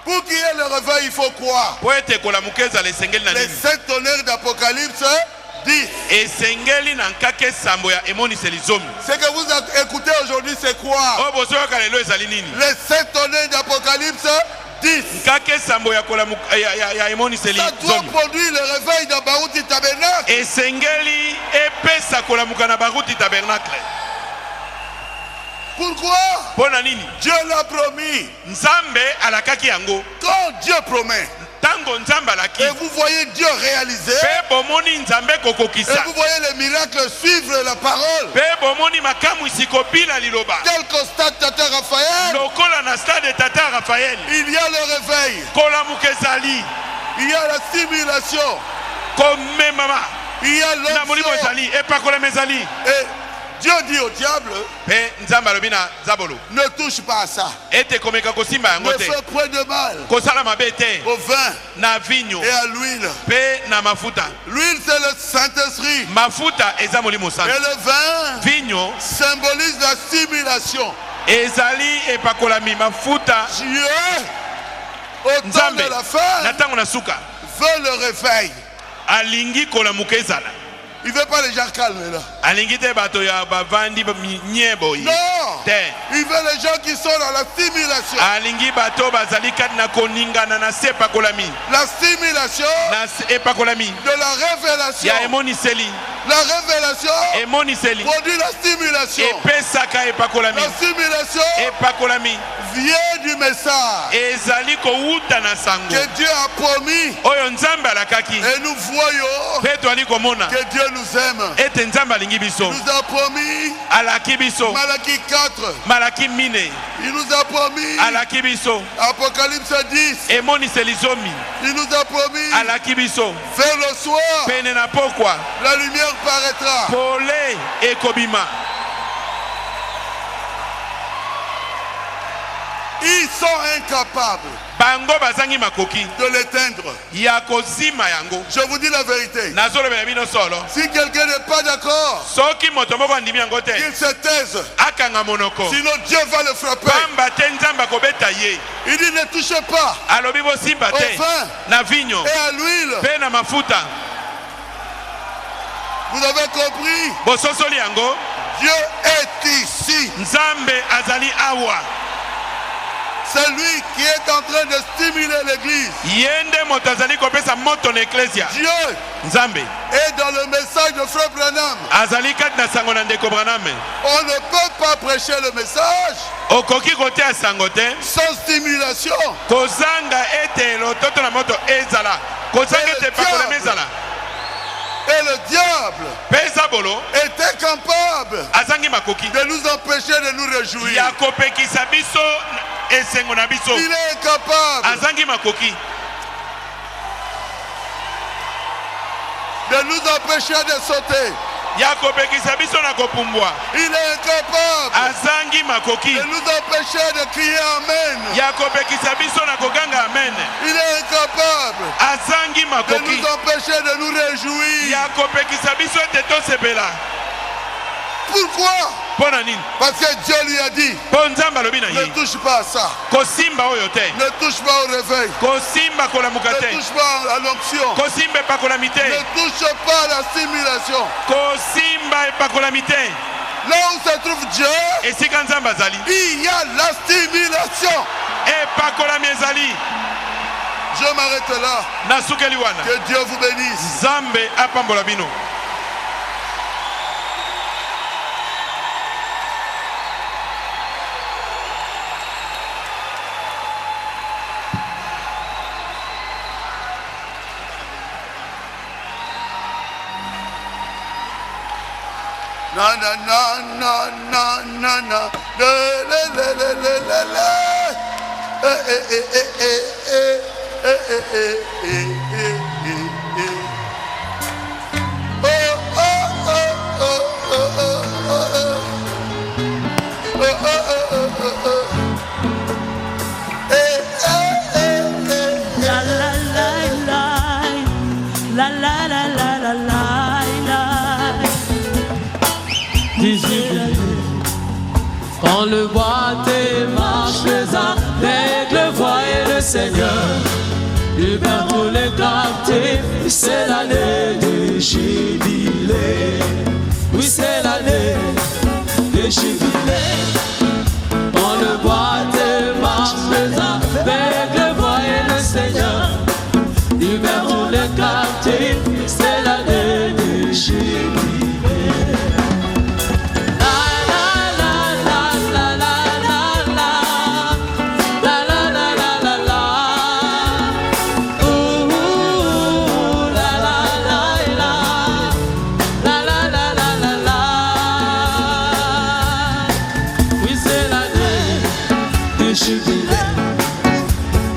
Pour qu'il y ait le réveil, il faut quoi? Po ete kolamuka ezala esengeli na Les nini? 7 tonnerres d'Apocalypse 10. Esengeli na nkake sambo ya emoniseli zomi. Ce que vous écoutez aujourd'hui, c'est quoi? Oyo bozoyoka lelo ezali nini? Les 7 tonnerres d'Apocalypse 10. Nkake sambo ya kolamuka ya emoniseli Ça doit zomi. produire le réveil dans Baruti Tabernacle. Esengeli epesa kolamuka na baruti tabernacle. Pourquoi? Pona nini? Dieu l'a promis. Nzambe alakaki yango. Quand Dieu promet, Tango nzambe alaki. et vous voyez Dieu réaliser, Pe bomoni nzambe et kokokisa. vous voyez les miracles suivre la parole, Pe bomoni makamu isikopila liloba. tel constate Tata Raphaël, Lokola na stade tata Raphaël. il y a le réveil, Kolamuka ezali. il y a la stimulation, Comme mama. il y a Na molimo l'onction. ezali. Epakola mezali. Et Dieu dit au diable, Pe nzambe alobi na zabolo. ne touche pas à ça, Ete komeka kosimba yango ne te. fais point de mal Kosala mabe te. au vin Na vinyo. et à l'huile. Pe na mafuta. L'huile, c'est le Saint-Esprit. Mafuta eza molimo Et santo. le vin Vinyo symbolise la stimulation. ezali epakolami mafuta. Dieu, au temps Nzambe de la fin, na tango na suka veut le réveil. alingi kolamuka ezala. Il ne veut pas les gens calmes là. Alingi te bato ya bavandi nye boye Non, te. il veut les gens qui sont dans la stimulation. Alingi bato bazali kati na koningana na se epakolami. La stimulation Na se epakolami de la révélation. ya emoniseli. La révélation Emoniseli produit la stimulation. epesaka epakolami. La stimulation Epakolami vient du message ezali kowuta na sango que Dieu a promis. oyo nzambe alakaki. Et nous voyons Pe toali komona que Dieu nous aime. ete nzambe alingi biso. Il nous a promis, Alaki biso. Malachie 4, Malaki mine il nous a promis, alaki biso. Apocalypse 10, Emoniseli zomi il nous a promis, alaki biso. vers le soir, Pene na pokwa la lumière paraîtra. pole ekobima. Ils sont incapables Bango bazangi makoki de l'éteindre. ya kozima yango. Je vous dis la vérité. Nazolobela bino solo. Si quelqu'un n'est pas d'accord, Soki moto moko andimi yango te qu'il se taise. akanga monoko. Sinon Dieu va le frapper. Pamba te nzambe akobeta ye. Il dit ne touchez pas Alobi bosimba au te vin na vinyo et à l'huile. pe na mafuta. Vous avez compris? Bososoli yango. Dieu est ici. Nzambe azali awa. C'est lui qui est en train de stimuler l'église. Yende moto azali kopesa moto na eklesia. Dieu Nzambe est dans le message de Frère Branham. azali kati na sango na ndeko Branham. On ne peut pas prêcher le message Okoki kotea sango te sans stimulation. kozanga ete lototo na moto ezala. Kozanga ete pakolema ezala. Et le diable Pe eza bolo était capable azangi makoki de nous empêcher de nous réjouir. ya kopekisa biso esengo na biso. Il est incapable Azangi makoki de nous empêcher de sauter. ya kopekisa biso na kopumbwa. Il est incapable Azangi makoki de nous empêcher de crier Amen. ya kopekisa biso na koganga amen. Il est incapable Azangi de makoki nous empêcher de nous réjouir. ya kopekisa biso ete tosepela. Pourquoi? Mpona nini? Parce que Dieu lui a dit, Mpo nzambe alobi na ne ye touche pas à ça. kosimba oyo te, Ne touche pas au réveil. kosimba kolamuka Ne te, touche pas à l'onction. kosimba epakolami te, Ne touche pas à la stimulation. kosimba epakolami te. Là où se trouve Dieu, Esika nzambe azali il y a la stimulation. epakolami ezali. Je m'arrête là. Nasukeli wana Que Dieu vous bénisse. nzambe apambola bino. Na na na na na na na. Le le le le le le le. Eh eh eh eh eh eh eh eh eh eh eh eh. Oh oh oh oh oh oh oh. Seigneur libère tous les captifs. C'est l'année de jubilé. Oui, c'est l'année de jubilé. On le voit de marche avec le voix et le Seigneur libère tous les captifs. C'est l'année de jubilé.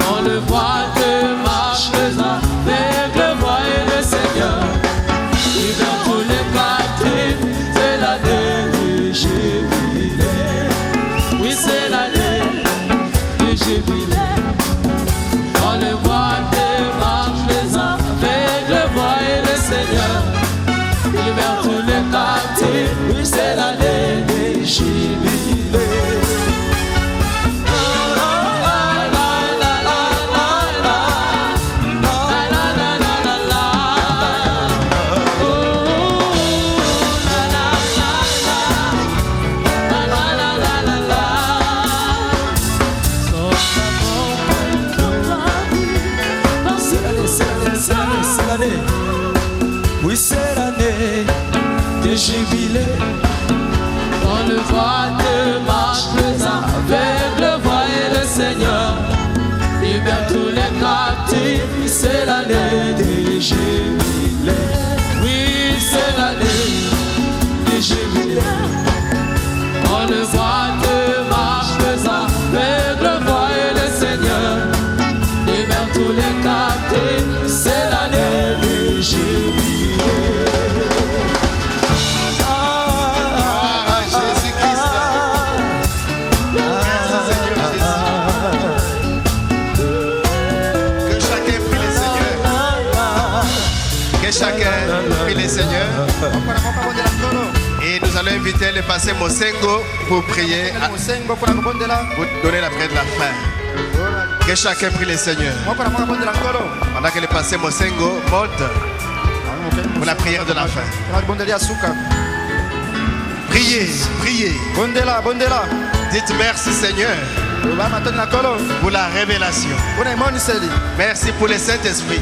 On le voit de marche avec le voix et le Seigneur libère tous les captifs. C'est l'année du jubilé. Oui, c'est l'année du jubilé. On le voit de marche avec le voix et le Seigneur libère tous les captifs. Oui, c'est l'année du jubilé. Oui, c'est l'année de jubilé. On le voit de marche avec le voix et le Seigneur libère tous les captifs. C'est l'année de jubilé. Oui, c'est l'année de jubilé. On le voit de marche avec le voix et le Seigneur libère tous les captifs. C'est l'année de jubilé. Chacun prie le Seigneur. Et nous allons inviter le pasteur Mosengo pour prier, pour donner la prière de la fin. Que chacun prie le Seigneur. Pendant que le pasteur Mosengo monte pour la prière de la fin. Priez, priez. Dites merci Seigneur pour la révélation. Merci pour le Saint-Esprit.